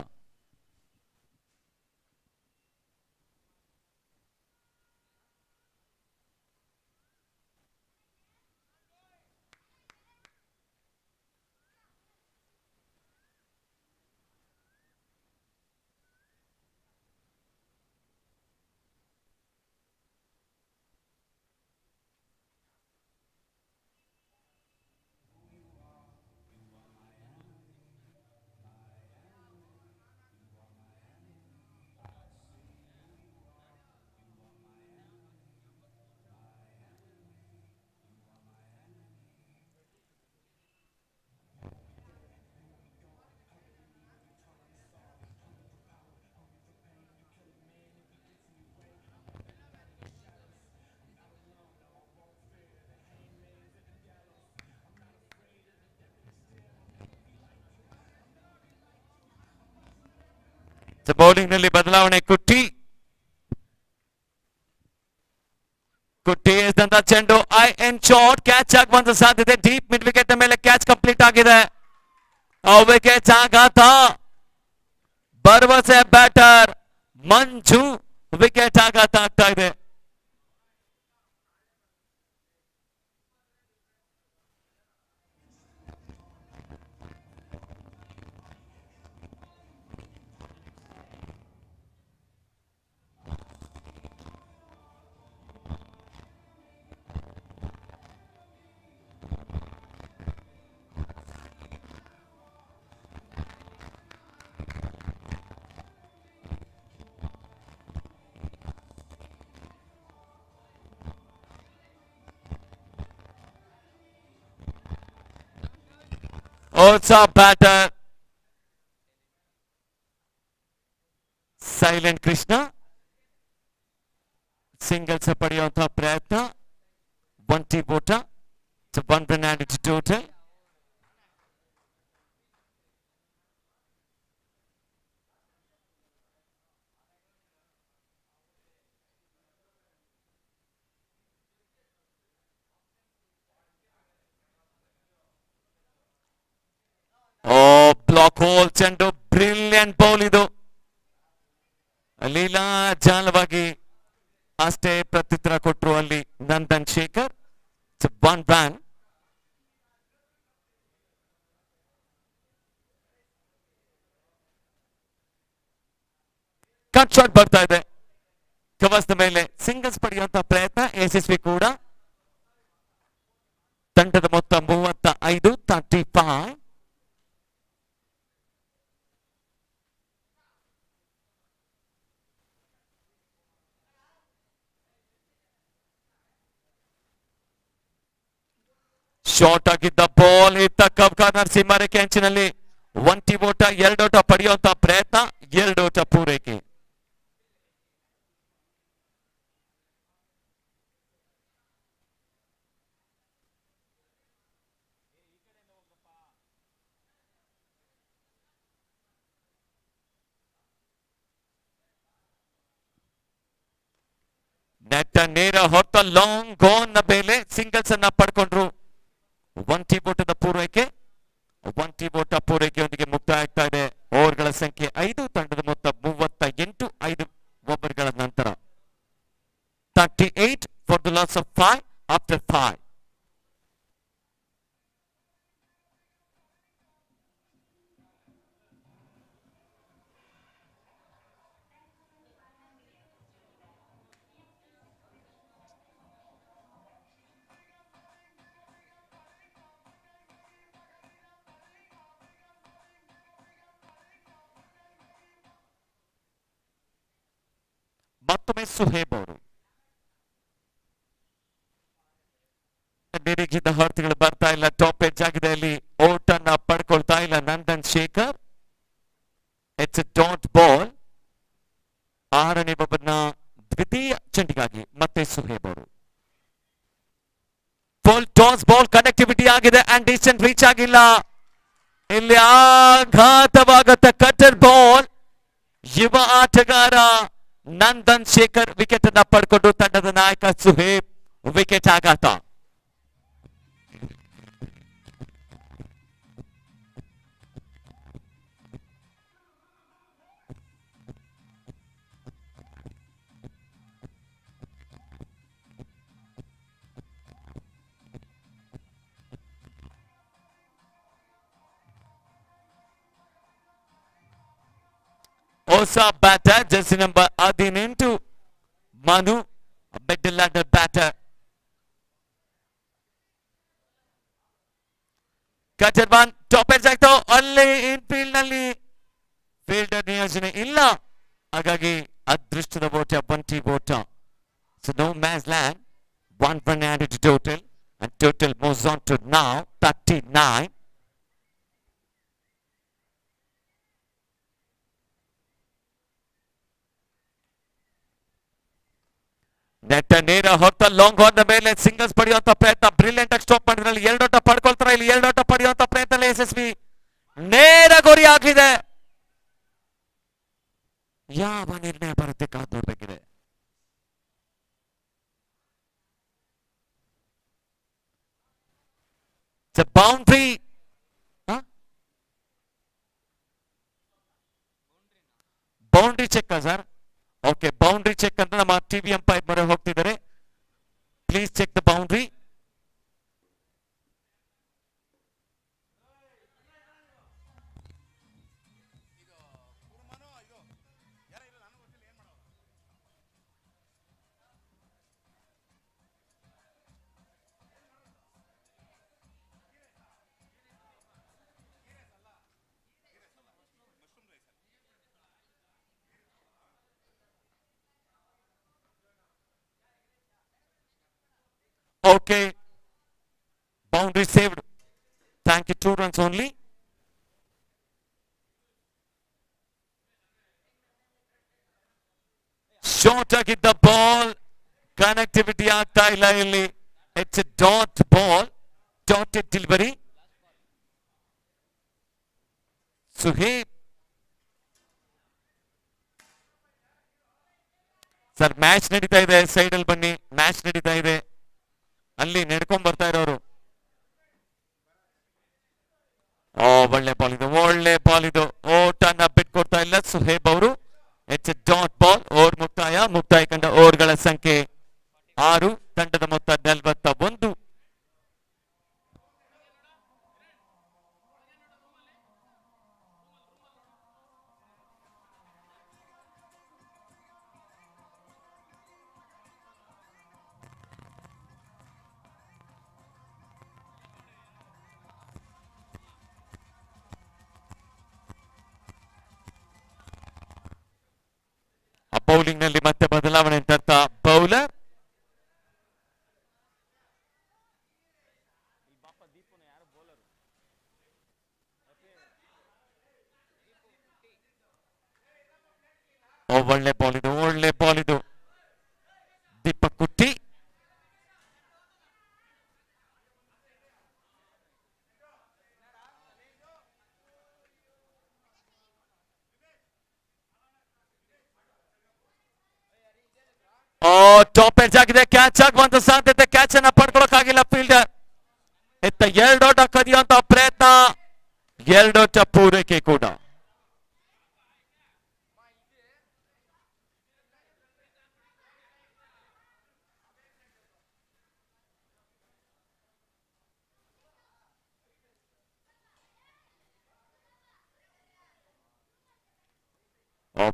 ಬೌಲಿಂಗ್ ನಲ್ಲಿ ಬದಲಾವಣೆ. ಕುಟ್ಟಿ ಎಸೆದಂತ ಚೆಂಡು ಶಾಟ್ ಕ್ಯಾಚ್ ಆಗುವಂತ ಸಾಧ್ಯತೆ. ಡೀಪ್ ಮಿಡ್ ವಿಕೆಟ್ ಮೇಲೆ ಕ್ಯಾಚ್ ಕಂಪ್ಲೀಟ್ ಆಗಿದೆ. ವಿಕೆಟ್ ಆಘಾತ. ಭರವಸೆ ಬ್ಯಾಟರ್ ಮಂಜು, ವಿಕೆಟ್ ಆಘಾತ ಆಗ್ತಾ ಇದೆ. ಹೊಸ ಬ್ಯಾಟರ್ ಸೈಲೆಂಟ್ ಕೃಷ್ಣ ಸಿಂಗಲ್ಸ್ ಪಡೆಯುವಂತಹ ಪ್ರಯತ್ನ ಒಂಟಿ ಬೋಟ one run and total. Block hole ಚೆಂಡು ಬ್ರಿಲಿಯಂಟ್ ಬೌಲ್ ಇದು. ಲೀಲಾ ಜಾಲವಾಗಿ ಅಷ್ಟೇ ಪ್ರತ್ಯುತ್ತರ ಕೊಟ್ಟರು ಅಲ್ಲಿ Nandan Shekhar. One run. Cut shot ಬರ್ತಾ ಇದೆ ಕವಸ್ನ ಮೇಲೆ. ಸಿಂಗಲ್ಸ್ ಪಡೆಯುವಂತಹ ಪ್ರಯತ್ನ ಯಶಸ್ವಿ ಕೂಡ. ತಂಡದ ಮೊತ್ತ 35, 35. ಶಾರ್ಟ್ ಆಗಿದ್ದ ಬಾಲ್ ಇತ್ತ ಕಬ್ಕ ನರಸಿಂಹ ರೇಖೆ ಅಂಚಿನಲ್ಲಿ ಒಂಟಿ ಓಟ 2 ಓಟ ಪಡೆಯುವಂತಹ ಪ್ರಯತ್ನ, 2 ಓಟ ಪೂರೈಕೆ. ನೆಟ್ ನೇರ ಹೊತ್ತ ಲಾಂಗ್ ಗೋನ್ ನ ಮೇಲೆ ಸಿಂಗಲ್ಸ್ ಅನ್ನ ಪಡ್ಕೊಂಡ್ರು. ಒಂಟಿ ಬೋಟದ ಪೂರೈಕೆ, ಒಂಟಿ ಬೋಟ ಪೂರೈಕೆಯೊಂದಿಗೆ ಮುಕ್ತಾಯ ಆಗ್ತಾ ಇದೆ. ಓವರ್ಗಳ ಸಂಖ್ಯೆ 5, ತಂಡದ ಮೊತ್ತ 38, 5 ಓವರ್ಗಳ ನಂತರ 38 for the loss of 5 after 5. ಮತ್ತೊಮ್ಮೆ ಸುಹೇಬ್ ಅವರು ನಿರೀಕ್ಷಿತ ಹೊರತುಗಳು ಬರ್ತಾ ಇಲ್ಲ. ಟಾಪ್ ಎಡ್ಜ್ ಆಗಿದೆ ಅಲ್ಲಿ. ಓಟನ್ನ ಪಡ್ಕೊಳ್ತಾ ಇಲ್ಲ Nandan Shekhar. It's dot ball. 6ನೇ ಓವರ್ನ ದ್ವಿತೀಯ ಚೆಂಡಿಗಾಗಿ ಮತ್ತೆ ಸುಹೇಬ್ ಅವರು. ಫುಲ್ ಟಾಸ್ ಬಾಲ್ ಕನೆಕ್ಟಿವಿಟಿ ಆಗಿದೆ ಅಂಡ್ ಡಿಸ್ಟೆನ್ಸ್ ರೀಚ್ ಆಗಿಲ್ಲ. ಇಲ್ಲಿ ಆಘಾತವಾಗುತ್ತೆ. Cutter ball. ಯುವ ಆಟಗಾರ ನಂದನ್ ಶೇಖರ್ ವಿಕೆಟ್ ಅನ್ನ ಪಡ್ಕೊಂಡು ತಂಡದ ನಾಯಕ ಸುಹೇಬ್ ವಿಕೆಟ್ ಆಘಾತ. ಹೊಸ batter jersey number 18 Manu, middle order batter. Cutter ಬಾನ್ ಟಾಪ್ ಎಡ್ಜ್ ಆಗ್ತಾವ. ಅಲ್ಲಿ ಇನ್ಫೀಲ್ಡ್ ನಲ್ಲಿ ಫೀಲ್ಡರ್ ನಿಯೋಜನೆ ಇಲ್ಲ, ಹಾಗಾಗಿ ಅದೃಷ್ಟದ ಓಟ ಒಂಟಿ ಓಟ. So no man's land. 1 run added to total and total moves on to now 39. Net ನೇರ ಹೊತ್ತ ಲಾಂಗ್ ಆನ್ ದ ಮೇಲೆ ಸಿಂಗಲ್ಸ್ ಪಡೆಯುವಂತ ಪ್ರಯತ್ನ. ಬ್ರಿಲಿಯಂಟ್ ಆಗಿ ಸ್ಟಾಪ್ ಮಾಡಿದ್ರಲ್ಲಿ 2 ಓಟ ಪಡ್ಕೊಳ್ತಾರೆ. ಇಲ್ಲಿ 2 ಓಟ ಪಡೆಯುವಂತ ಪ್ರಯತ್ನ ಯಶಸ್ವಿ. ನೇರ ಗುರಿ ಆಗಿದೆ. ಯಾವ ನಿರ್ಣಯ ಬರುತ್ತೆ ಕಾದು ನೋಡ್ಬೇಕಿದೆ. Boundary. Boundary check sir. Okay, boundary check ಅಂತ ನಮ್ಮ ಟಿವಿ ಅಂಪೈರ್ ಮೊರೆ ಹೋಗ್ತಿದ್ದಾರೆ. Please check the boundary. Okay. Boundary saved. Thank you. 2 runs only. Short ಆಗಿದ್ದ ಬಾಲ್ ಕನೆಕ್ಟಿವಿಟಿ ಆಗ್ತಾ ಇಲ್ಲ ಇಲ್ಲಿ. It's dot ball, dotted delivery. Suhaib sir, match ನಡೀತಾ ಇದೆ, ಸೈಡ್ ಅಲ್ಲಿ ಬನ್ನಿ, ಮ್ಯಾಚ್ ನಡೀತಾ ಇದೆ, ಅಲ್ಲಿ ನಡ್ಕೊಂಡ್ ಬರ್ತಾ ಇರೋರು. ಒಳ್ಳೆ ಬಾಲ್ ಇದು, ಒಳ್ಳೆ ಬಾಲ್ ಇದು. ಓಟನ್ನ ಬಿಟ್ಕೊಡ್ತಾ ಇಲ್ಲ ಸುಹೇಬ್ ಅವರು. It's dot ball. ಓವರ್ ಮುಕ್ತಾಯ ಕಂಡ ಓವರ್ಗಳ ಸಂಖ್ಯೆ 6, ತಂಡದ ಮೊತ್ತ 41. ಬೌಲಿಂಗ್ ನಲ್ಲಿ ಮತ್ತೆ ಬದಲಾವಣೆ ಅಂತ ಬೌಲರ್ ಒಳ್ಳೆ ಬಾಲ್ ಇದು, ಒಳ್ಳೆ ಬಾಲ್ ಇದು. ದೀಪಕ್ ಕುಟ್ಟಿ ಟಾಪ್ ಎಡ್ಜ್ ಆಗಿದೆ, ಕ್ಯಾಚ್ ಆಗುವಂತ ಸಾಧ್ಯತೆ. ಕ್ಯಾಚ್ ಅನ್ನ ಪಡ್ಕೊಳಕ್ಕಾಗಿಲ್ಲ ಫೀಲ್ಡರ್. ಇತ್ತ 2 ಓಟ ಕದಿಯುವಂತ ಪ್ರಯತ್ನ, 2 ಓಟ ಪೂರೈಕೆ ಕೂಡ.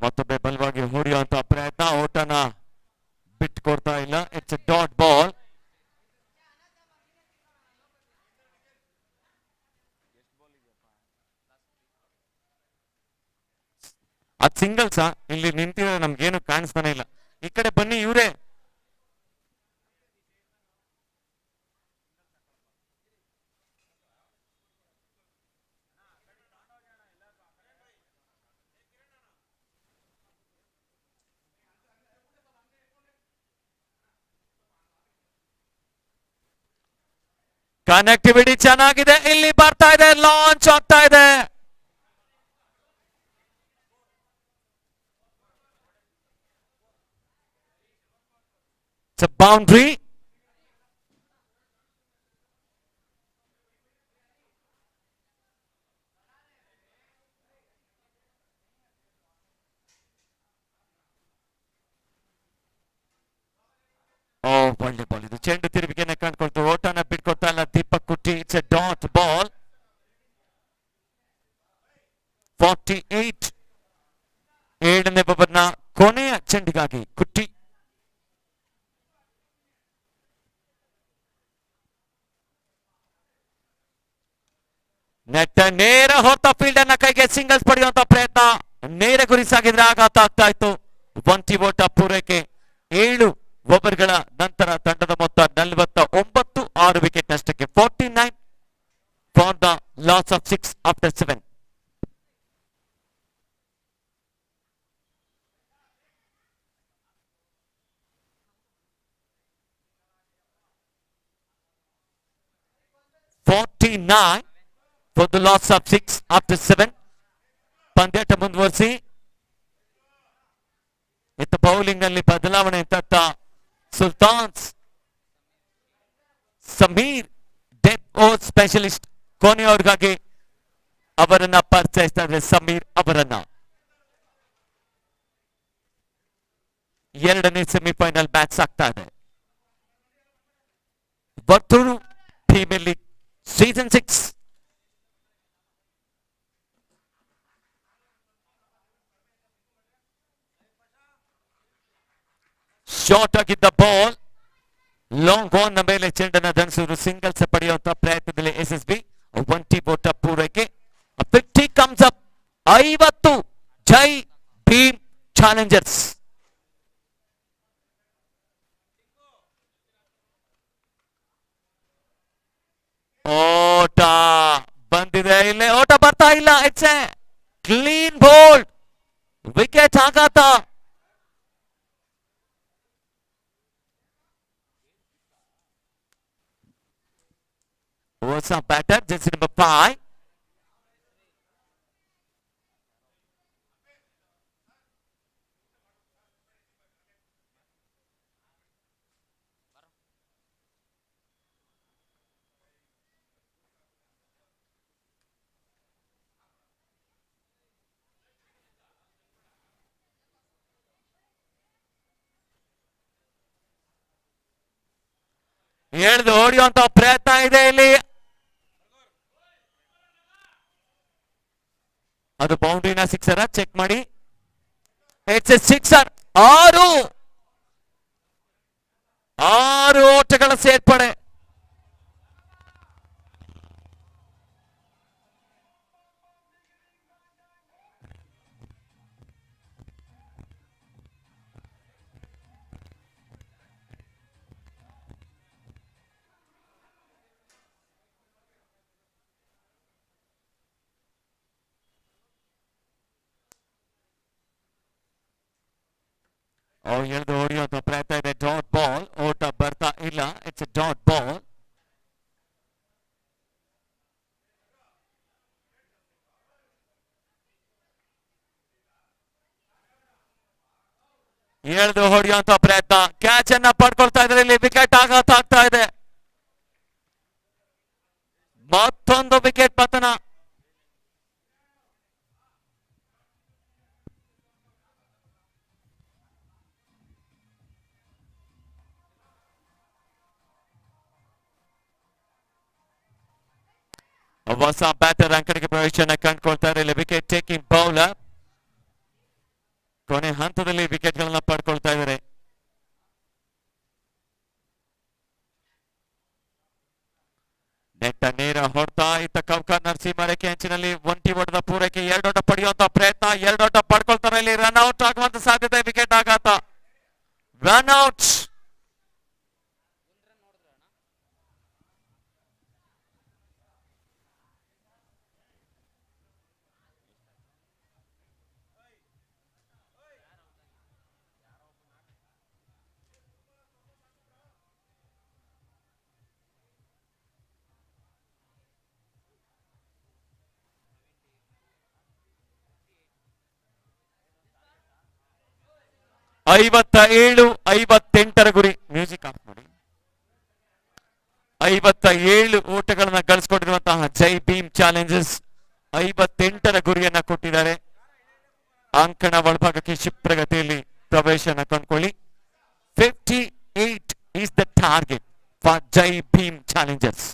ಮತ್ತೊಮ್ಮೆ ಬಲವಾಗಿ ಹೊಡೆಯುವಂತ ಪ್ರಯತ್ನ, ಓಟನ ಬಿಟ್ಕೊಡ್ತಾ ಇಲ್ಲ. It's dot ball. ಅದ್ ಸಿಂಗಲ್ಸ್ ಇಲ್ಲಿ ನಿಂತಿದ್ರೆ ನಮ್ಗೇನು ಕಾಣಿಸ್ತಾನೆ ಇಲ್ಲ. ಈ ಕಡೆ ಬನ್ನಿ ಇವ್ರೆ. ಕನೆಕ್ಟಿವಿಟಿ ಚೆನ್ನಾಗಿದೆ, ಇಲ್ಲಿ ಬರ್ತಾ ಇದೆ, ಲಾಂಚ್ ಆಗ್ತಾ ಇದೆ. ಬೌಂಡ್ರಿ. ಒಳ್ಳೆ ಬಾಲ್ ಇದು, ಚೆಂಡು ತಿರುವಿಗೆನೆ ಕಂಡುಕೊಳ್ತು, ಓಟನ ಬಿಟ್ಕೊಡ್ತಾ ಇಲ್ಲ Deepak Kutty. It's a dot ball. 48. 7ನೇ ಓವರ್ನ ಕೊನೆಯ ಚೆಂಡಿಗಾಗಿ ಕುಟ್ಟಿ. ನೆಟ್ ನೇರ ಹೊತ್ತ ಫೀಲ್ಡ್ ಅನ್ನ ಕೈಗೆ, ಸಿಂಗಲ್ಸ್ ಪಡೆಯುವಂತ ಪ್ರಯತ್ನ, ನೇರ ಗುರಿ ಸಾಗಿದ್ರೆ ಆಘಾತ ಆಗ್ತಾ ಇತ್ತು. 1 ಓಟ ಪೂರೈಕೆ. 7 ಓವರ್ಗಳ ನಂತರ ತಂಡದ ಮೊತ್ತ 49, 6 ವಿಕೆಟ್ ನಷ್ಟಕ್ಕೆ. 49 for the loss of 6 after 7. for the loss of 6 after 7. ಪಂದ್ಯಾಟ ಮುಂದುವರಿಸಿ. ಇತ್ತ ಬೌಲಿಂಗ್ ನಲ್ಲಿ ಬದಲಾವಣೆ ಅಂತ Sultans. Sameer death over specialist ಕೊನೆಯವರಿಗಾಗಿ ಅವರನ್ನ ಪರಿಚಯಿಸ್ತಾ ಇದ್ದಾರೆ. ಸಮೀರ್ ಅವರನ್ನ 2ನೇ ಸೆಮಿಫೈನಲ್ ಮ್ಯಾಚ್ ಆಗ್ತಾ ಇದೆ. Varthur premier league season 6. Short ಆಗಿದ್ದ ಬಾಲ್, ಲಾಂಗ್ ಆನ್ ನ ಮೇಲೆ ಚೆಂಡನ್ನ ಧನಿಸಿದ್ರು. ಸಿಂಗಲ್ಸ್ ಪಡೆಯುವಂತ ಪ್ರಯತ್ನದಲ್ಲಿ SSB. 1 ಓಟ ಪೂರೈಕೆ. 50 ಕಮ್ಸ್ ಅಪ್. 50 ಜೈ ಭೀಮ್ ಚಾಲೆಂಜರ್ಸ್. ಓಟ ಬಂದಿದೆ, ಇಲ್ಲೇ ಓಟ ಬರ್ತಾ ಇಲ್ಲ. It's A clean bold. Wicket ಆಘಾತ. ಹೊಸ ಬ್ಯಾಟರ್ ಜೆರ್ಸಿ ನಂಬರ್ 5. ಎಳೆದು ಹೊಡೆಯುವಂತ ಪ್ರಯತ್ನ ಇದೆ ಇಲ್ಲಿ. ಅದು ಬೌಂಡ್ರಿನ ಸಿಕ್ಸರ ಚೆಕ್ ಮಾಡಿ. It's A sixer. 6 ಓಟಗಳ ಸೇರ್ಪಡೆ. ಎಳೆದು ಹೊಡೆಯುವಂತ ಪ್ರಯತ್ನ ಇದೆ. Dot ball. ಓಟ ಬರ್ತಾ ಇಲ್ಲ. It's a dot ball. ಎಳೆದು ಹೊಡೆಯುವಂತ ಪ್ರಯತ್ನ. ಕ್ಯಾಚ್ ಅನ್ನ ಪಡ್ಕೊಳ್ತಾ ಇದ್ರೆ ಇಲ್ಲಿ ವಿಕೆಟ್ ಆಘಾತ ಆಗ್ತಾ ಇದೆ. ಮತ್ತೊಂದು ವಿಕೆಟ್ ಪತನ. ಹೊಸ ಬ್ಯಾಟರ್ ಅಂಕಣಿಗೆ ಪ್ರವೇಶನ ಕಂಡುಕೊಳ್ತಾರೆ ಇಲ್ಲಿ. ವಿಕೆಟ್ ಟೇಕಿಂಗ್ ಬೌಲರ್ ಕೊನೆ ಹಂತದಲ್ಲಿ ವಿಕೆಟ್ ಗಳನ್ನ ಪಡ್ಕೊಳ್ತಾ ಇದ್ದಾರೆ. ನೆಟ್ಟ ನೇರ ಹೊಡ್ತಾ ಇತ್ತ ಕೌಕರ್ ನರಸಿಂಹ ರೇಖೆ ಅಂಚಿನಲ್ಲಿ ಒಂಟಿ ಹೊಡೆದ ಪೂರೈಕೆ. 2 ಓಟ ಪಡೆಯುವಂತ ಪ್ರಯತ್ನ. 2 ಓಟ ಪಡ್ಕೊಳ್ತಾರೆ ಇಲ್ಲಿ. ರನ್ ಔಟ್ ಆಗುವಂತ ಸಾಧ್ಯತೆ. ವಿಕೆಟ್ ಆಘಾತ. Run out. ಐವತ್ತ 58 ಗುರಿ. ಮ್ಯೂಸಿಕ್ ಆಫ್ ಮಾಡಿ. 57 ಓಟಗಳನ್ನ ಗಳಿಸಿಕೊಂಡಿರುವಂತಹ ಜೈ ಭೀಮ್ ಚಾಲೆಂಜರ್ಸ್ 58 ಗುರಿಯನ್ನ ಕೊಟ್ಟಿದ್ದಾರೆ. ಅಂಕಣ ಒಳಭಾಗಕ್ಕೆ ಕ್ಷಿಪ್ರಗತಿಯಲ್ಲಿ ಪ್ರವೇಶನ ಕಂಡುಕೊಳ್ಳಿ. 58 is the target for Jai Bhim challengers.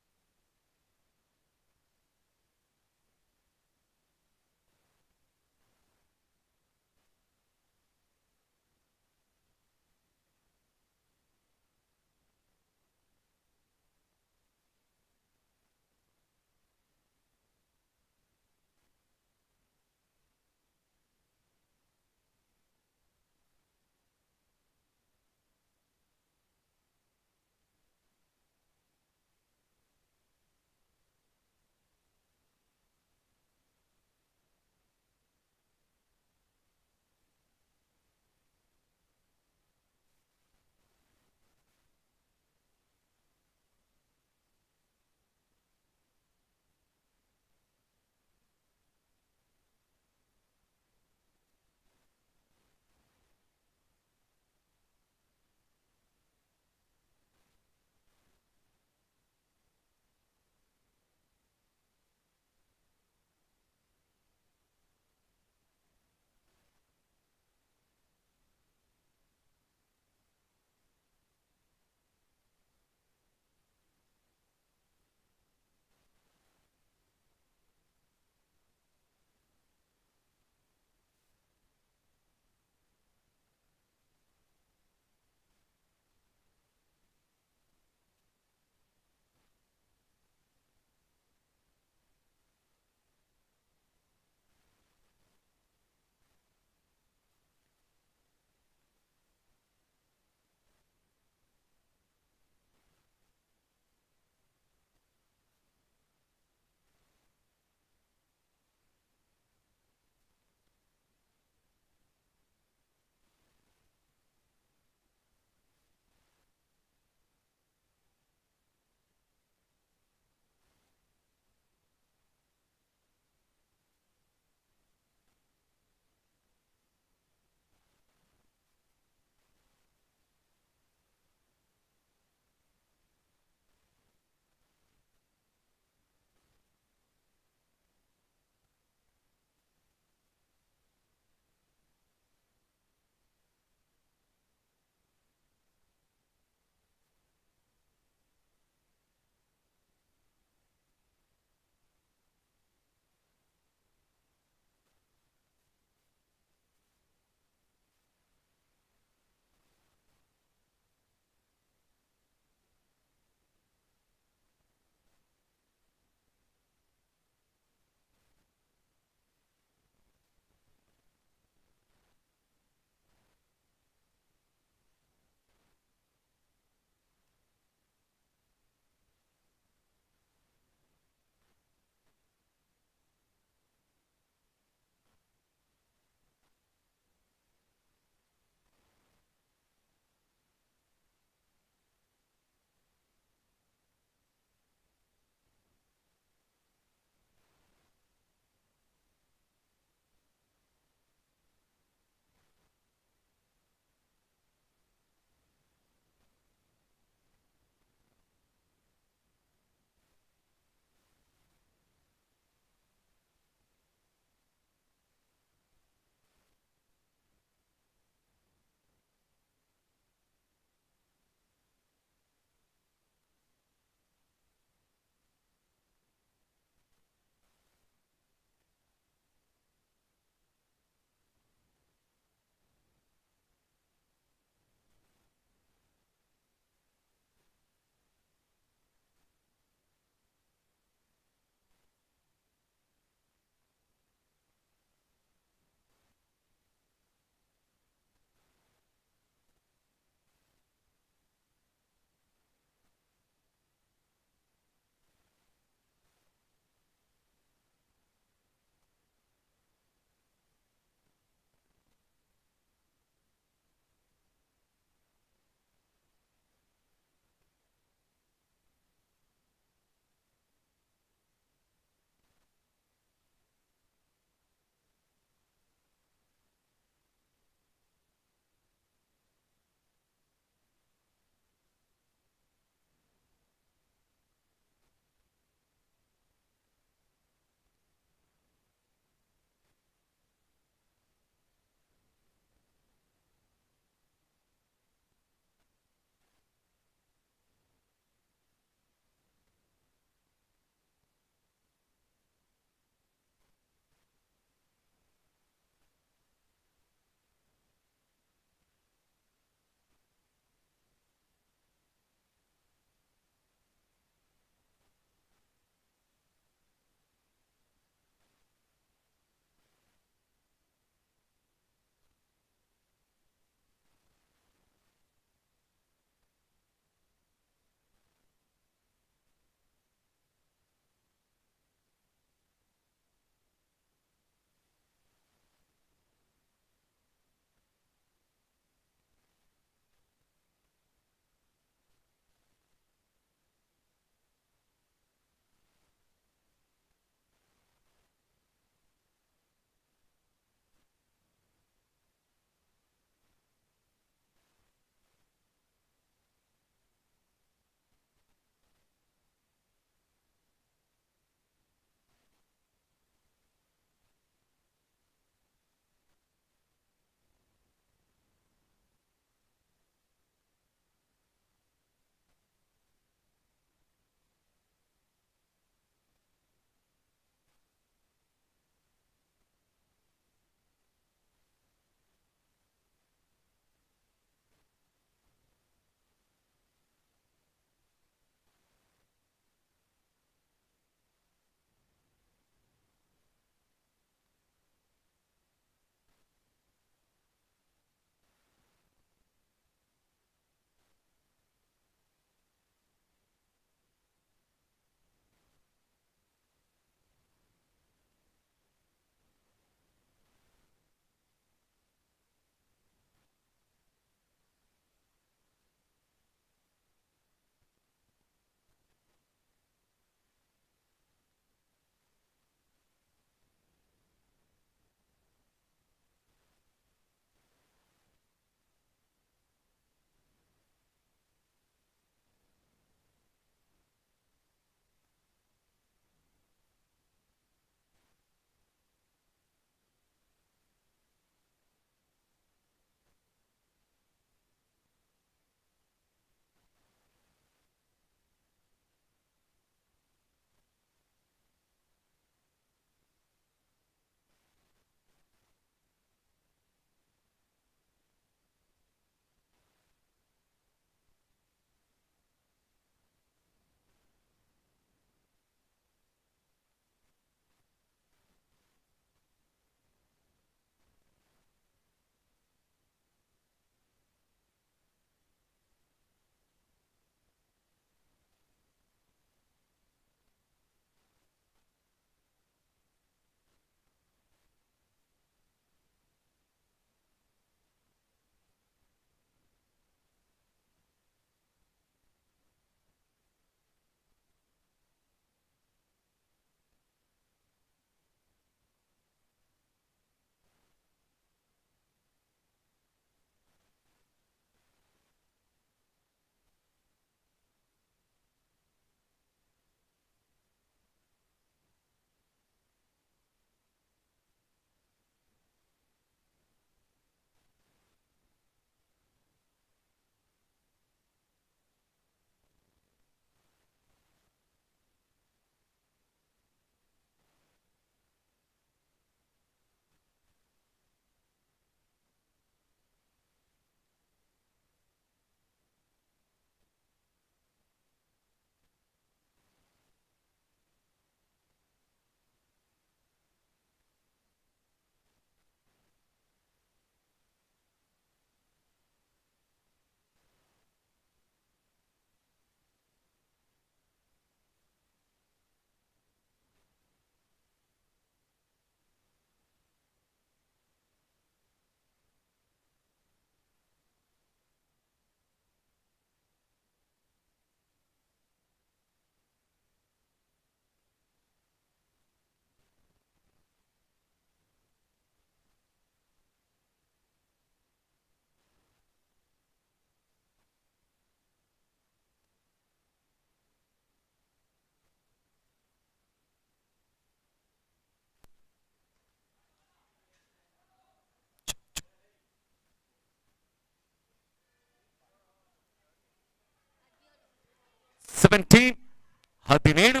17.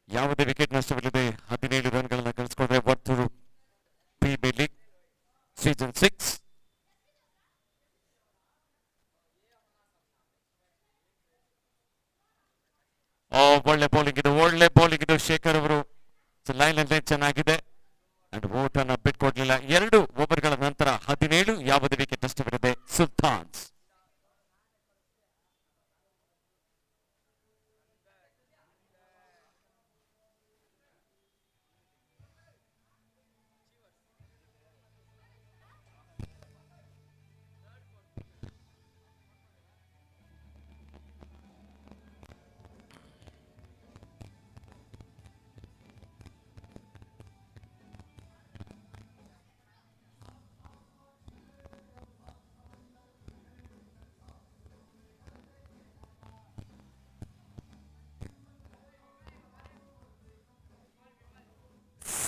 ಯಾವುದೇ ವಿಕೆಟ್ ನಷ್ಟವಿಲ್ಲದೆ 17 ರನ್ಗಳನ್ನು ಗಳಿಸಿಕೊಂಡ್ರೆ ವರ್ತೂರು ಪ್ರೀಮಿಯರ್ ಲೀಗ್ ಸೀಸನ್ 6. ಒಳ್ಳೆ ಬೌಲಿಂಗ್ ಇದು ಶೇಖರ್ ಅವರು ಲೈನ್ ಅಲ್ಲೇ ಚೆನ್ನಾಗಿದೆ ಅಂಡ್ ಓಟ್ ಅನ್ನ ಬಿಟ್ಕೊಡ್ಲಿಲ್ಲ. 2 ಓವರ್ಗಳ ನಂತರ 17, ಯಾವುದೇ ವಿಕೆಟ್ ನಷ್ಟವಿಲ್ಲದೆ ಸುಲ್ತಾನ್ಸ್.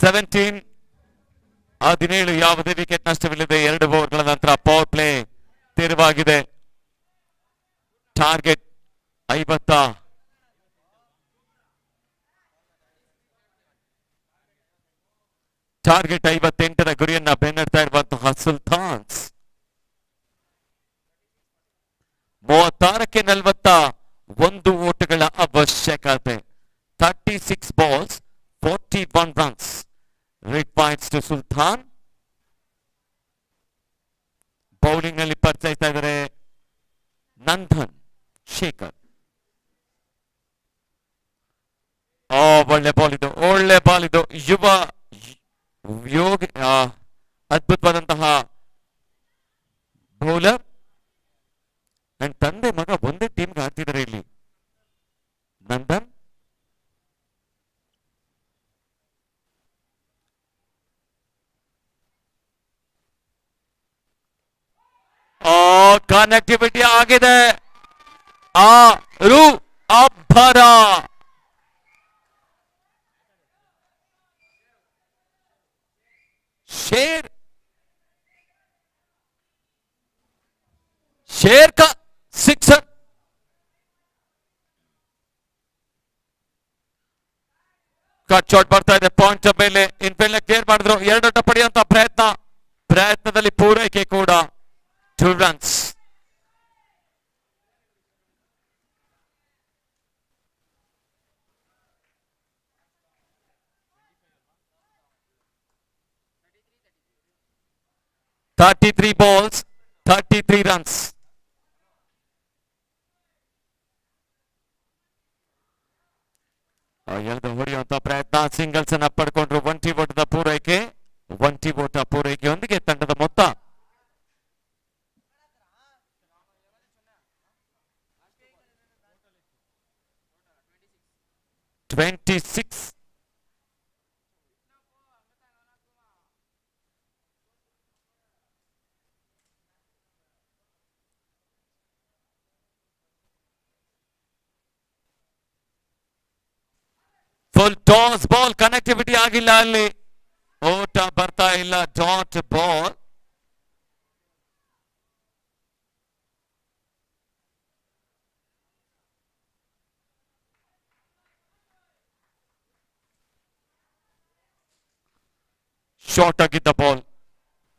ಸೆವೆಂಟೀನ್ 17, ಯಾವುದೇ ವಿಕೆಟ್ ನಷ್ಟವಿಲ್ಲದೆ 2 ಓವರ್ಗಳ ನಂತರ ಪವರ್ ಪ್ಲೇ ತೆರವಾಗಿದೆ. ಟಾರ್ಗೆಟ್ 58ರ ಗುರಿಯನ್ನ ಬೆನ್ನಡ್ತಾ ಇರುವಂತಹ ಸುಲ್ತಾನ್ಸ್ 36ಕ್ಕೆ 41 ಓಟಗಳ ಅವಶ್ಯಕತೆ. 36 balls, 41 runs. Red points to Sultan. Bowling ನಲ್ಲಿ ಪರಿಚಯಿಸ್ತಾ ಇದ್ದಾರೆ ನಂದನ್ ಶೇಖರ್. ಒಳ್ಳೆ ಬಾಲ್ ಇದು ಯುವ ಯೋಗ ಅದ್ಭುತವಾದಂತಹ ಬೌಲರ್. ನನ್ನ ತಂದೆ ಮಗ ಒಂದೇ ಟೀಮ್ಗೆ ಆಡ್ತಿದ್ದಾರೆ ಇಲ್ಲಿ. ನಂದನ್ ಕನೆಕ್ಟಿವಿಟಿ ಆಗಿದೆ. ಅಬ್ಬರ ಶೇರ್ का 6. ಕಟ್ ಶಾಟ್ ಬರ್ತಾ ಇದೆ ಪಾಯಿಂಟ್ ಮೇಲೆ. ಇನ್ಫೀಲ್ಡ್ ಕ್ಲಿಯರ್ ಮಾಡಿದ್ರು. 2 ರನ್ ಪಡೆಯುವಂತ ಪ್ರಯತ್ನದಲ್ಲಿ ಪೂರೈಕೆ ಕೂಡ 2 runs. $33 balls, 33 runs. ಎಳೆದು ಹೊಡೆಯುವಂತ ಪ್ರಯತ್ನ. ಸಿಂಗಲ್ಸ್ ಅನ್ನ ಪಡ್ಕೊಂಡ್ರು. 1 ಓಟದ ಪೂರೈಕೆಯೊಂದಿಗೆ ತಂಡದ ಮೊತ್ತ 26. ಫುಲ್ ಟಾಸ್ ಬಾಲ್, ಕನೆಕ್ಟಿವಿಟಿ ಆಗಿಲ್ಲ ಅಲ್ಲಿ. ಓಟ ಬರ್ತಾ ಇಲ್ಲ. Dot ball. ಶಾರ್ಟ್ ಆಗಿದ್ದ ಬಾಲ್.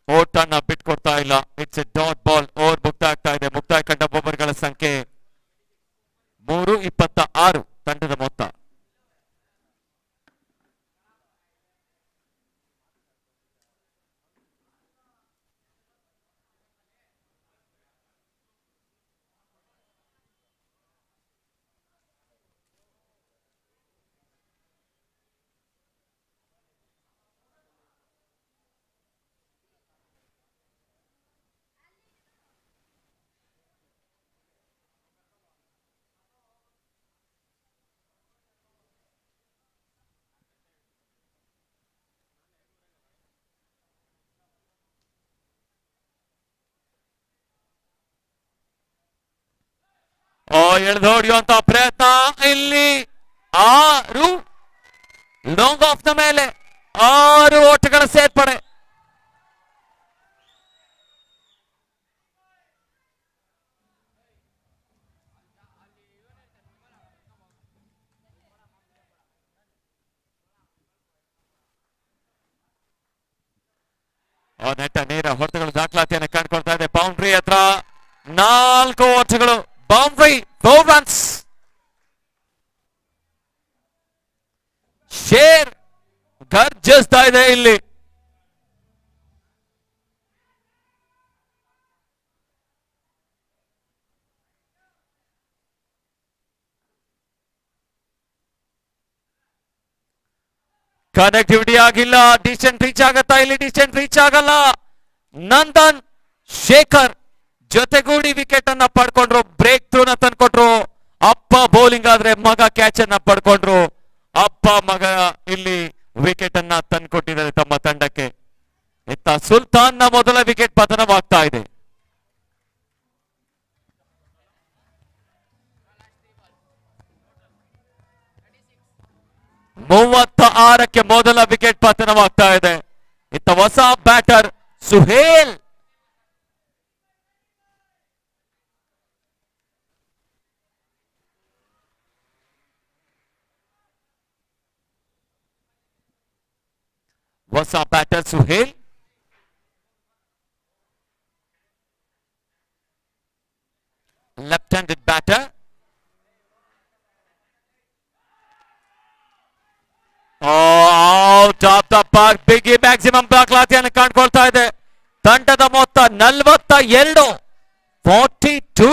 ಓಟನ್ನ ಬಿಟ್ಕೊಡ್ತಾ ಇಲ್ಲ. It's a dot ball. Over ಮುಕ್ತಾಯ ಆಗ್ತಾ ಇದೆ. ಮುಕ್ತಾಯ ಕಂಡ ಓವರ್ಗಳ ಸಂಖ್ಯೆ 3:26 ತಂಡದ ಮೊತ್ತ. ಎಳೆದು ಹೊಡೆಯುವಂತ ಪ್ರಯತ್ನ ಇಲ್ಲಿ. 6 ಲಾಂಗ್ ಆಫ್ ನ ಮೇಲೆ 6 ಓಟಗಳ ಸೇರ್ಪಡೆ. ನೆಟ್ಟ ನೇರ ಹೊಡೆತಗಳು ದಾಖಲಾತಿಯನ್ನು ಕಂಡುಕೊಳ್ತಾ ಇದೆ. ಬೌಂಡ್ರಿ ಹತ್ರ 4 ಓಟಗಳು, ಬೌಂಡ್ರಿ, 4 ರನ್ಸ್. ಶೇರ್ ಗರ್ಜಿಸ್ತಾ ಇದೆ ಇಲ್ಲಿ. ಕನೆಕ್ಟಿವಿಟಿ ಆಗಿಲ್ಲ. ಡಿಸ್ಟೆನ್ಸ್ ರೀಚ್ ಆಗತ್ತಾ ಇಲ್ಲಿ? ಡಿಸ್ಟೆನ್ಸ್ ರೀಚ್ ಆಗಲ್ಲ. ನಂದನ್ ಶೇಖರ್ ಜೊತೆಗೂಡಿ ವಿಕೆಟ್ ಅನ್ನ ಪಡ್ಕೊಂಡ್ರು, ಬ್ರೇಕ್ ಥ್ರೂ ನ ತಂದ್ಕೊಟ್ರು. ಅಪ್ಪ ಬೌಲಿಂಗ್ ಆದ್ರೆ ಮಗ ಕ್ಯಾಚ್ ಅನ್ನ ಪಡ್ಕೊಂಡ್ರು. ಅಪ್ಪ ಮಗ ಇಲ್ಲಿ ವಿಕೆಟ್ ಅನ್ನ ತಂದ್ಕೊಟ್ಟಿದ್ದಾರೆ ತಮ್ಮ ತಂಡಕ್ಕೆ. ಇತ್ತ ಸುಲ್ತಾನ್ ನ ಮೊದಲ ವಿಕೆಟ್ ಪತನವಾಗ್ತಾ ಇದೆ. 36ಕ್ಕೆ ಮೊದಲ ವಿಕೆಟ್ ಪತನವಾಗ್ತಾ ಇದೆ. ಇತ್ತ ಹೊಸ ಬ್ಯಾಟರ್ ಸುಹೇಲ್. ಹೊಸ batter Suhail. Left handed batter. Out of the park. ಬಿಗಿ ಮ್ಯಾಕ್ಸಿಮಮ್ ದಾಖಲಾತಿಯನ್ನು ಕಾಣ್ಕೊಳ್ತಾ ಇದೆ. ತಂಡದ ಮೊತ್ತ 42, 42.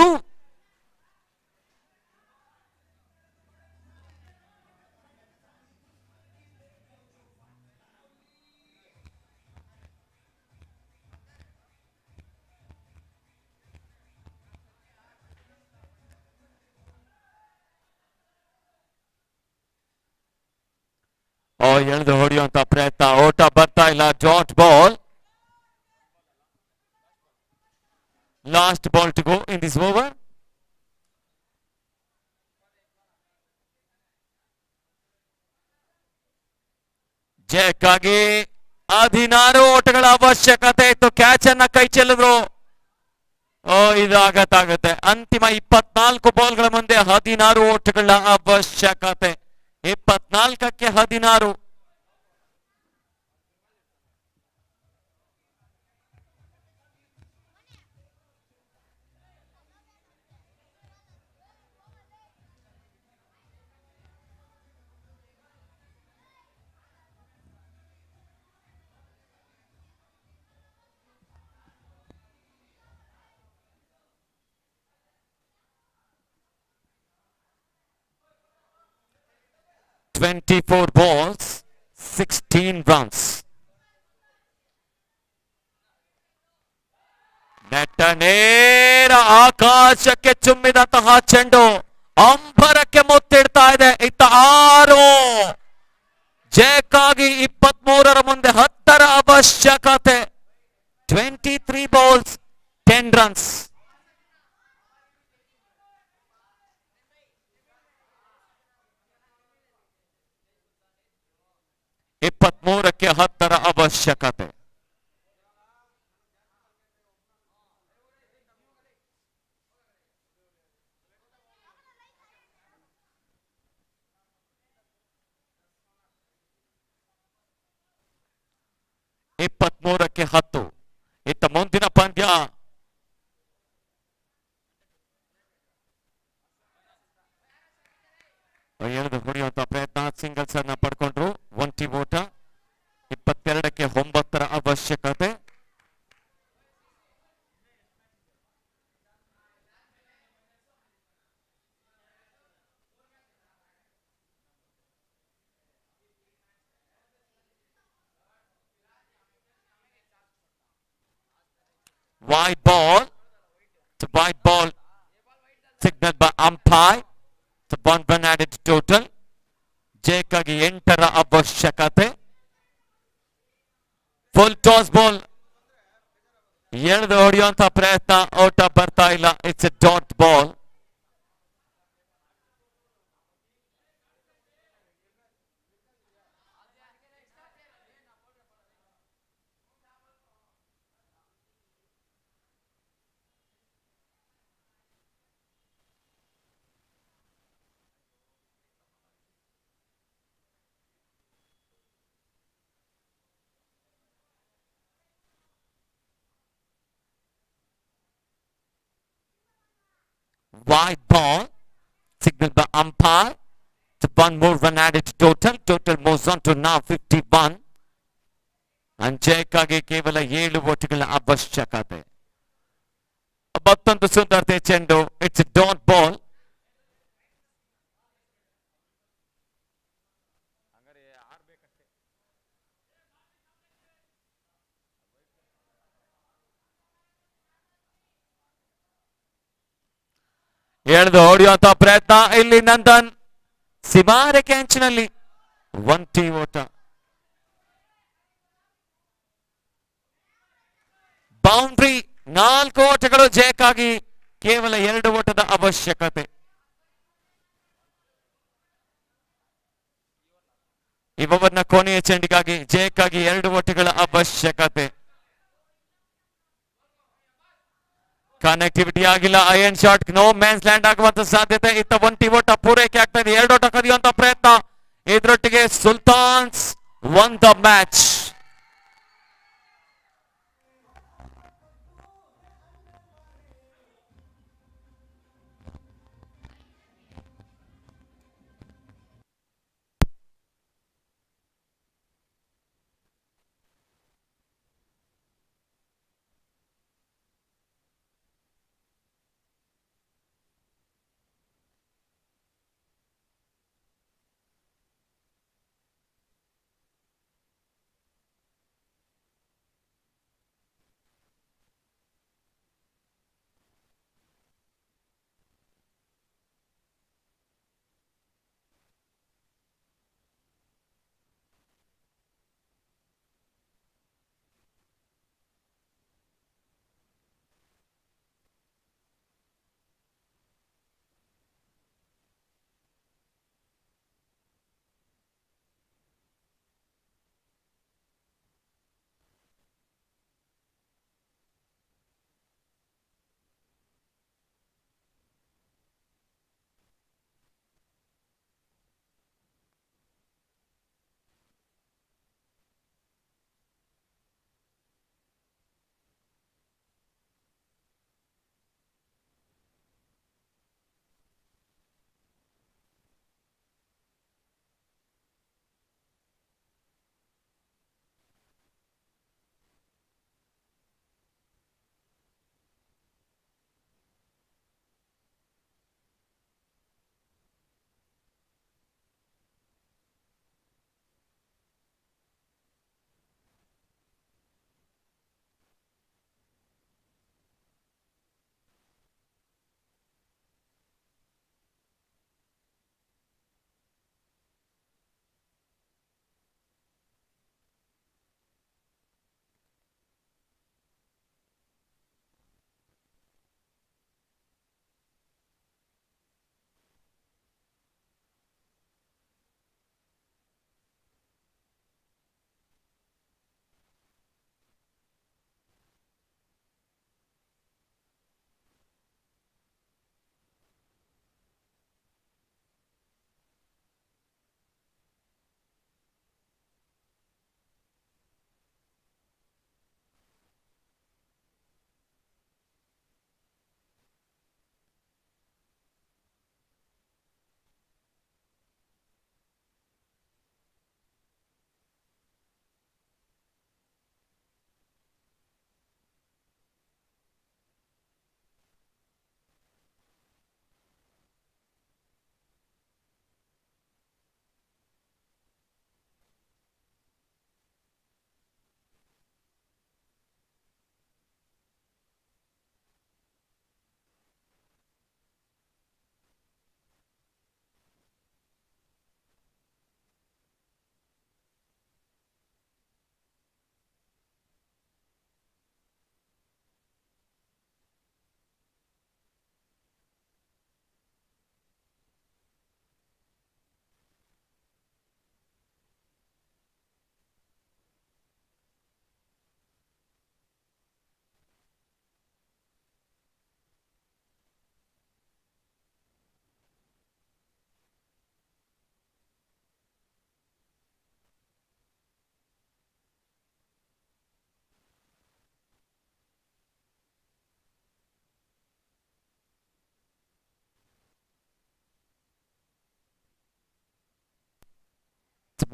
ಎಳೆದು ಹೊಡೆಯುವಂತ ಪ್ರಯತ್ನ, ಓಟ ಬರ್ತಾ ಇಲ್ಲ. Dot ball. Last ball to go in this over. ಜಯಕ್ಕಾಗಿ 16 ಓಟಗಳ ಅವಶ್ಯಕತೆ ಇತ್ತು. ಕ್ಯಾಚ್ ಅನ್ನ ಕೈ ಚೆಲ್ಲಿದ್ರು. ಇದಾಗತ್ತಾಗುತ್ತೆ. ಅಂತಿಮ 24 ಬಾಲ್ಗಳ ಮುಂದೆ 16 ಓಟಗಳ ಅವಶ್ಯಕತೆ. 24ಕ್ಕೆ 16. Twenty-four balls, 16 runs. ನೆಟ್ಟ ನೇರ ಆಕಾಶಕ್ಕೆ ಚುಮ್ಮಿದಂತಹ ಚೆಂಡು ಅಂಬರಕ್ಕೆ ಮುತ್ತಿಡ್ತಾ ಇದೆ. ಇತ್ತ 6. ಜಯಕ್ಕಾಗಿ 23ರ ಮುಂದೆ 10ರ ಅವಶ್ಯಕತೆ. 23 balls, 10 runs. 23ಕ್ಕೆ 10ರ ಅವಶ್ಯಕತೆ. ಇಪ್ಪತ್ಮೂರಕ್ಕೆ 10. ಇತ್ತ ಮುಂದಿನ ಪಂದ್ಯ ಎಳೆದು ಹೊಡೆಯುವಂತ ಪ್ರಯತ್ನ. ಸಿಂಗಲ್ಸ್ ಅನ್ನ ಪಡ್ಕೊಂಡ್ರು. ಒಂಟಿ ಓಟ. 22ಕ್ಕೆ 9ರ ಅವಶ್ಯಕತೆ. Wide ball. It's a wide ball signaled by umpire. It's a 1 run added total. ಜಯಕ್ಕಾಗಿ 8ರ ಅವಶ್ಯಕತೆ. Full toss ball. ಎಳೆದು ಹೊಡೆಯುವಂತ ಪ್ರಯತ್ನ, ಓಟ ಬರ್ತಾ ಇಲ್ಲ. It's a dot ball. Wide ball. Signal by umpire. To one more run added to total. Total moves on to now 51. And ಜಯಕ್ಕಾಗಿ ಕೇವಲ 7 ಓಟುಗಳ ಅವಶ್ಯಕತೆ. ಮತ್ತೊಂದು ಸುಂದರತೆ ಚೆಂಡು. It's dot ball. ಎಳೆದು ಹೊಡೆಯುವಂತ ಪ್ರಯತ್ನ ಇಲ್ಲಿ ನಂದನ್ ಸಿಮಾರಕ್ಕೆ ಅಂಚಿನಲ್ಲಿ ಒಂಟಿ ಓಟ. ಬೌಂಡ್ರಿ 4 ಓಟಗಳು ಜಯಕ್ಕಾಗಿ ಕೇವಲ 2 ಓಟದ ಅವಶ್ಯಕತೆ. ಈ ಓವರ್ನ ಕೊನೆಯ ಚೆಂಡಿಗಾಗಿ ಜಯಕ್ಕಾಗಿ 2 ಓಟಗಳ ಅವಶ್ಯಕತೆ. ಕನೆಕ್ಟಿವಿಟಿ ಆಗಿಲ್ಲ. Iron shot no man's land ಆಗುವಂತ ಸಾಧ್ಯತೆ. ಇತ್ತ ಒಂಟಿ ಓಟ ಪೂರೈಕೆ ಆಗ್ತಾ ಇದೆ. 2 ಓಟ ಕದಿಯುವಂತ ಪ್ರಯತ್ನ. ಇದರೊಟ್ಟಿಗೆ Sultans won the match.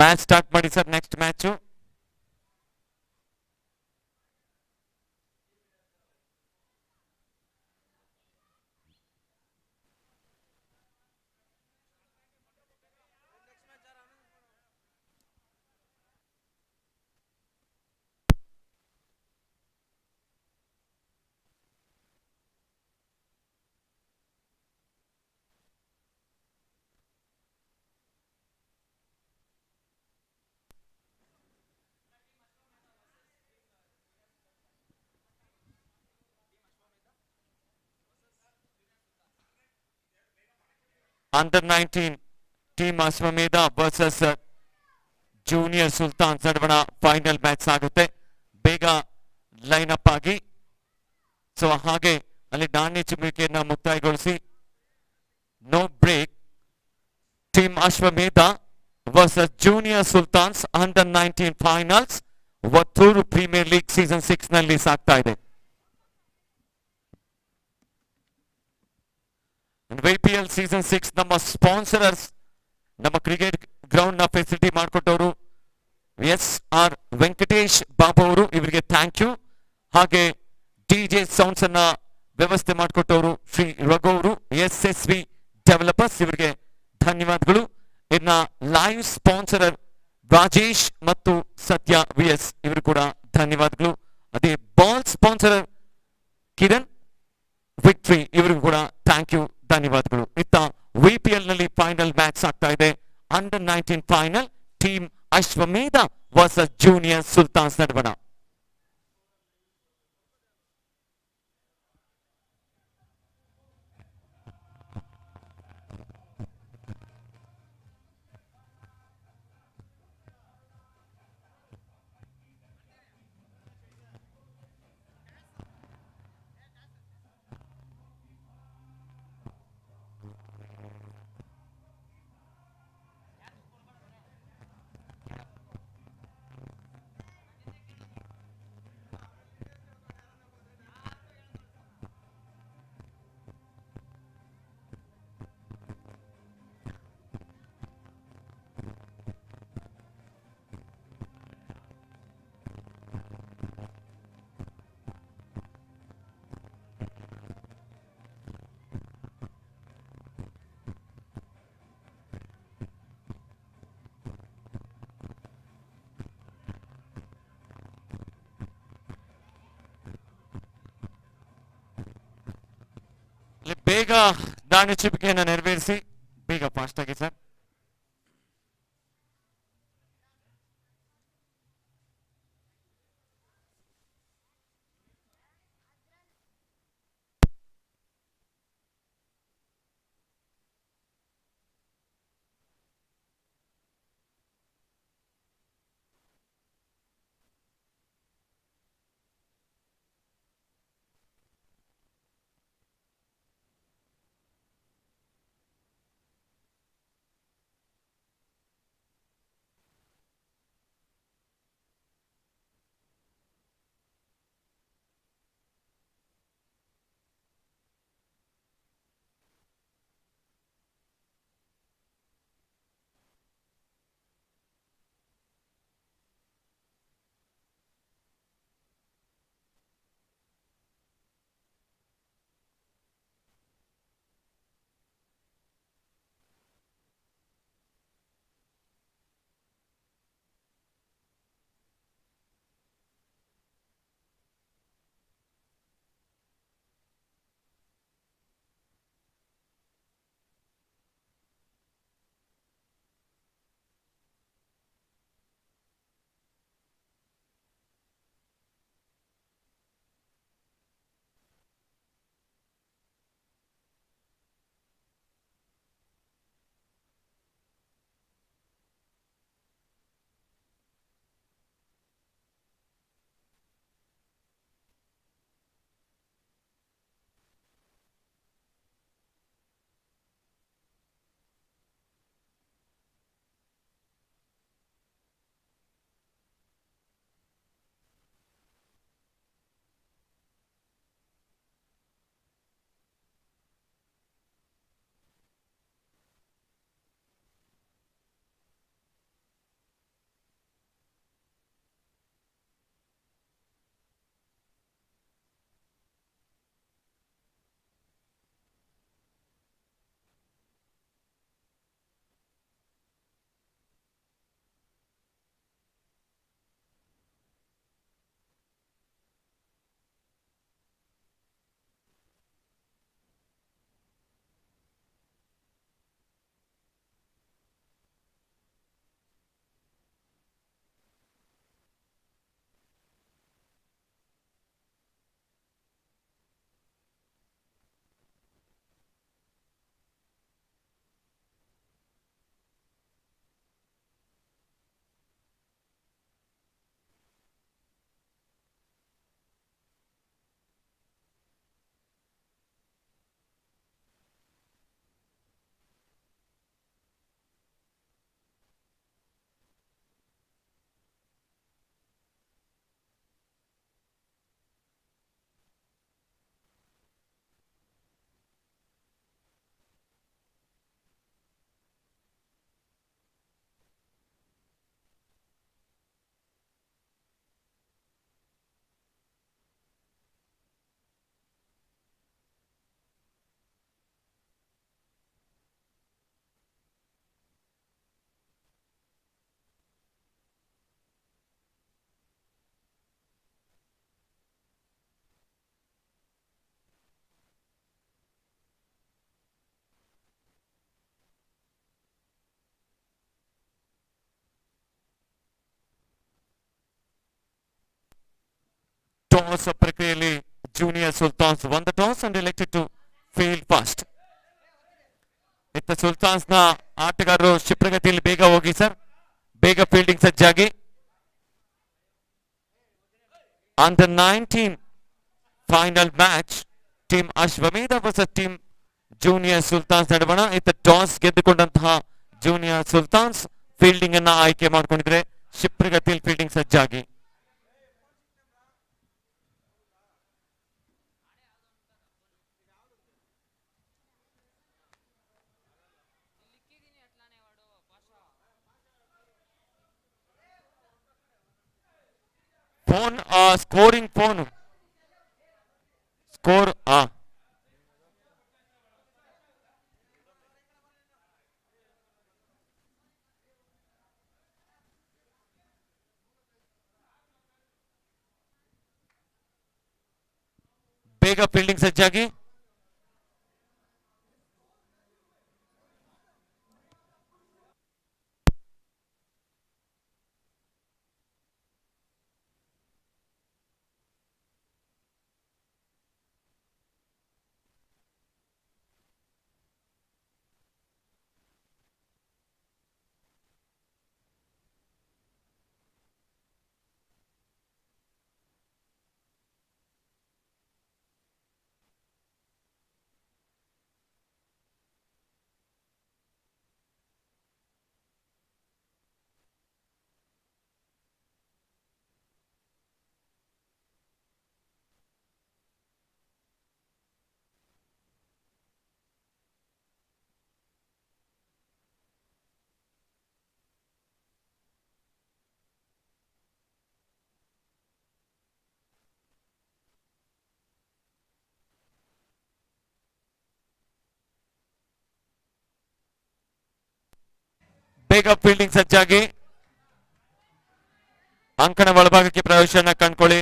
Match start ಮಾಡಿ sir. Next match under 19 team Ashwamedha versus junior Sultans ನಡುವಣ ಫೈನಲ್ ಮ್ಯಾಚ್ ಆಗುತ್ತೆ. ಬೇಗ ಲೈನ್ ಅಪ್ ಆಗಿ. ಸೊ ಹಾಗೆ ಅಲ್ಲಿ ನಾಣ್ಯ ಚಿಮ್ಮುವಿಕೆಯನ್ನ ಮುಕ್ತಾಯಗೊಳಿಸಿ no break. Team Ashwamedha versus junior Sultans under 19 finals Varthur premier league season 6 ನಲ್ಲಿ ಸಾಗ್ತಾ ಇದೆ. VPL ಸೀಸನ್ 6 ನಮ್ಮ ಸ್ಪಾನ್ಸರರ್ಸ್, ನಮ್ಮ ಕ್ರಿಕೆಟ್ ಗ್ರೌಂಡ್ ನ ಫೆಸಿಲಿಟಿ ಮಾಡಿಕೊಟ್ಟವರು SR ವೆಂಕಟೇಶ್ ಬಾಬು ಅವರು, ಇವರಿಗೆ ಥ್ಯಾಂಕ್ ಯು. ಹಾಗೆ DJ ಸೌಂಡ್ಸ್ ಅನ್ನ ವ್ಯವಸ್ಥೆ ಮಾಡಿಕೊಟ್ಟವರು ಶ್ರೀ ರಘು ಅವರು, SSV ಡೆವಲಪರ್ಸ್, ಇವರಿಗೆ ಧನ್ಯವಾದಗಳು. ಇನ್ನ ಲೈವ್ ಸ್ಪಾನ್ಸರರ್ ರಾಜೇಶ್ ಮತ್ತು ಸತ್ಯ VS, ಇವರು ಕೂಡ ಧನ್ಯವಾದಗಳು. ಅದೇ ಬಾಲ್ ಸ್ಪಾನ್ಸರರ್ ಕಿರಣ್ ವಿಕ್ಟ್ರಿ, ಇವರಿಗೂ ಕೂಡ ಥ್ಯಾಂಕ್ ಯು, ಧನ್ಯವಾದಗಳು. ಇತ್ತ VPL ನಲ್ಲಿ ಫೈನಲ್ ಮ್ಯಾಚ್ ಆಗ್ತಾ ಇದೆ. Under 19 final team Ashwamedha versus junior Sultans ನಡುವಣ. ಬೇಗ ನಾಣ್ಯ ಚಿಮ್ಮಿಕೆಯನ್ನು ನೆರವೇರಿಸಿ, ಬೇಗ ಫಾಸ್ಟ್ ಆಗಿ ಸರ್. ಟಾಸ್ ಪ್ರಕ್ರಿಯೆಯಲ್ಲಿ junior ಸುಲ್ತಾನ್ಸ್ won the toss and elected to field first. ಇತ್ತ ಸುಲ್ತಾನ್ಸ್ ನ ಆಟಗಾರರು ಕ್ಷಿಪ್ರಗತಿಯಲ್ಲಿ ಬೇಗ ಹೋಗಿ ಸರ್, ಬೇಗ ಫೀಲ್ಡಿಂಗ್ ಸಜ್ಜಾಗಿ. Under 19 final match, team Ashwamedha versus team junior Sultans ನಡುವಣ. ಇತ್ತ ಟಾಸ್ ಗೆದ್ದುಕೊಂಡಂತಹ ಜೂನಿಯರ್ ಸುಲ್ತಾನ್ಸ್ ಫೀಲ್ಡಿಂಗ್ ಅನ್ನ ಆಯ್ಕೆ ಮಾಡಿಕೊಂಡಿದ್ರೆ ಕ್ಷಿಪ್ರಗತಿಯಲ್ಲಿ ಫೀಲ್ಡಿಂಗ್ ಸಜ್ಜಾಗಿ. ಫೋನ್ ಸ್ಕೋರಿಂಗ್ ಫೋನ್ ಸ್ಕೋರ್ ಬೇಗ ಫೀಲ್ಡಿಂಗ್ ಸಜ್ಜಾಗಿ. ಬೇಗ ಫೀಲ್ಡಿಂಗ್ ಸಜ್ಜಾಗಿ ಅಂಕಣ ಒಳಭಾಗಕ್ಕೆ ಪ್ರವೇಶನ ಕಂಡ್ಕೊಳ್ಳಿ.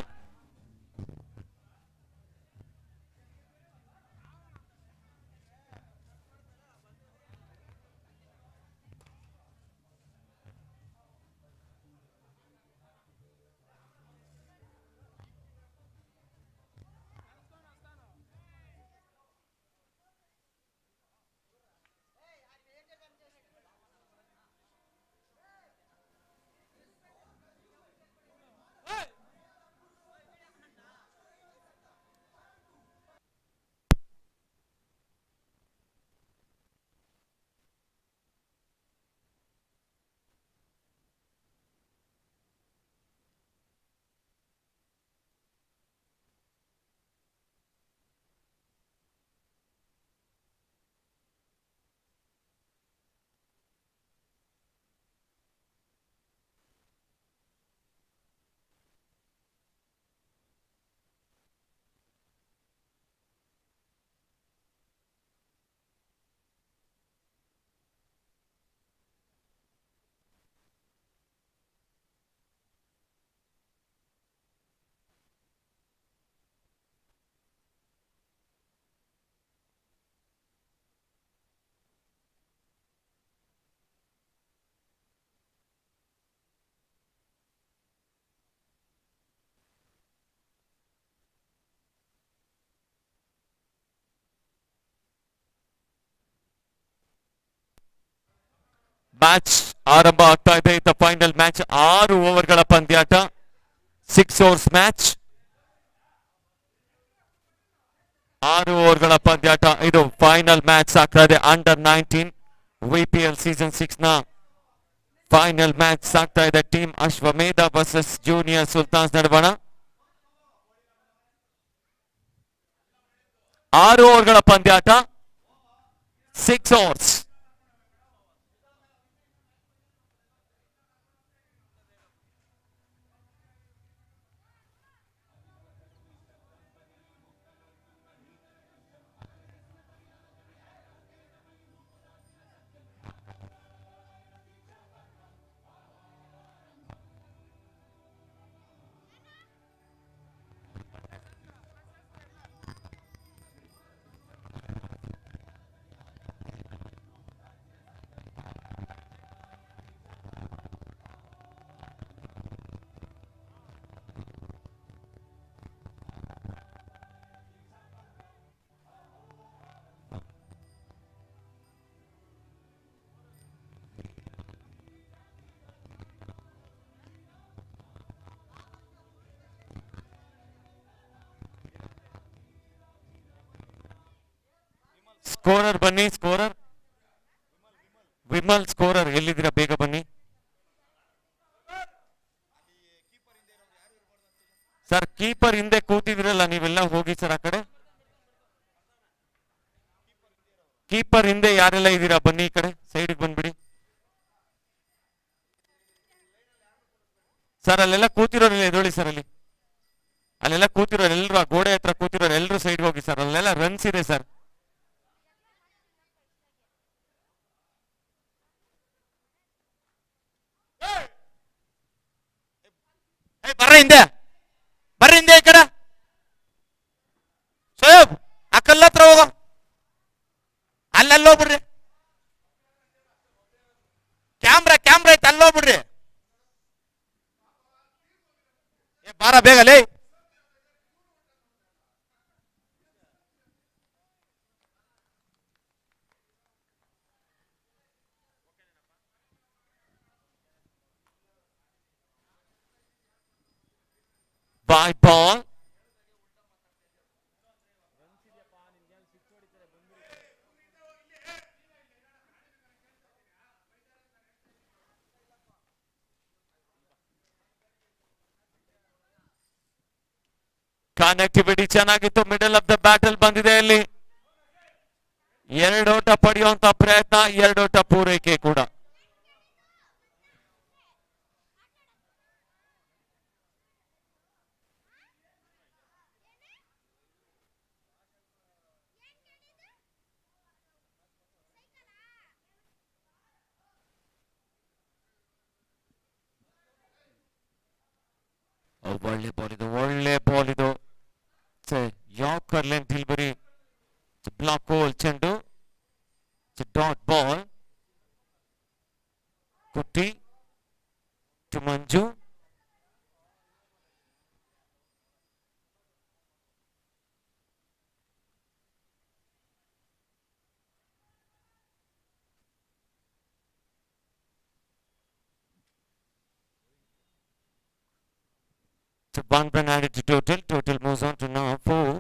ಮ್ಯಾಚ್ ಆರಂಭ ಆಗ್ತಾ ಇದೆ. ಇತ್ತ ಫೈನಲ್ ಮ್ಯಾಚ್ 6 ಓವರ್ಗಳ ಪಂದ್ಯಾಟ, 6 overs ಮ್ಯಾಚ್, 6 ಓವರ್ಗಳ ಪಂದ್ಯಾಟ. ಇದು ಫೈನಲ್ ಮ್ಯಾಚ್ ಆಗ್ತಾ ಇದೆ. ಅಂಡರ್ 19 ವಿಪಿಎಲ್ ಸೀಸನ್ 6 ನ ಫೈನಲ್ ಮ್ಯಾಚ್ ಆಗ್ತಾ ಇದೆ. Team Ashwamedha versus junior Sultans ನಡುವಣ. 6 ಓವರ್ಗಳ ಪಂದ್ಯಾಟ, 6 overs. ಸ್ಕೋರರ್ ಬನ್ನಿ, ಸ್ಕೋರರ್ ವಿಮಲ್ ಸ್ಕೋರರ್ ಎಲ್ಲಿದ್ದೀರಾ? ಬೇಗ ಬನ್ನಿ ಸರ್. ಕೀಪರ್ ಹಿಂದೆ ಕೂತಿದ್ರಲ್ಲ ನೀವೆಲ್ಲ, ಹೋಗಿ ಸರ್ ಆ ಕಡೆ. ಕೀಪರ್ ಹಿಂದೆ ಯಾರೆಲ್ಲ ಇದ್ದೀರಾ ಬನ್ನಿ ಈ ಕಡೆ ಸೈಡ್ಗೆ ಬಂದ್ಬಿಡಿ ಸರ್. ಅಲ್ಲೆಲ್ಲ ಕೂತಿರೋರೆಲ್ಲ ಎದೊಳಿ ಸರ್. ಅಲ್ಲೆಲ್ಲ ಕೂತಿರೋರು ಎಲ್ಲರೂ, ಆ ಗೋಡೆ ಹತ್ರ ಕೂತಿರೋರು ಎಲ್ಲರೂ ಸೈಡ್ಗೆ ಹೋಗಿ ಸರ್. ಅಲ್ಲೆಲ್ಲ ರನ್ಸ್ ಇದೆ ಸರ್. ಬರ್ರಿ ಹಿಂದೆ, ಬರ್ರಿ ಹಿಂದೆ ಈ ಕಡೆ. ಸೋಯಬ್ ಆ ಕಲ್ಲ ಹತ್ರ ಹೋಗೋ, ಅಲ್ಲೋಗ್ಬಿಡ್ರಿ. ಕ್ಯಾಮ್ರಾ ಐತೆ, ಅಲ್ಲೋಗ್ಬಿಡ್ರಿ. ಬಾರ ಬೇಗ ಲೇ. ಬಾಯ್ ಬಾಲ್. ಕನೆಕ್ಟಿವಿಟಿ ಚೆನ್ನಾಗಿತ್ತು. ಮಿಡಲ್ ಆಫ್ ದ ಬ್ಯಾಟಲ್ ಬಂದಿದೆ ಇಲ್ಲಿ. 2 ಓಟ ಪಡೆಯುವಂತ ಪ್ರಯತ್ನ, 2 ಓಟ ಪೂರೈಕೆ ಕೂಡ. ಒಳ್ಳೆ ಬಾಲ್ ಇದು, ಒಳ್ಳೆ ಬಾಲ್ ಇದು. ಯಾಕರ್ ಲೆಂತ್ ಹಿಲ್ಬರಿ ಬ್ಲಾಕ್ ಹೋಲ್ ಚೆಂಡು. Dot ball. ಕುಟ್ಟಿ to Manju. So one run added to total. Total moves on to now 4.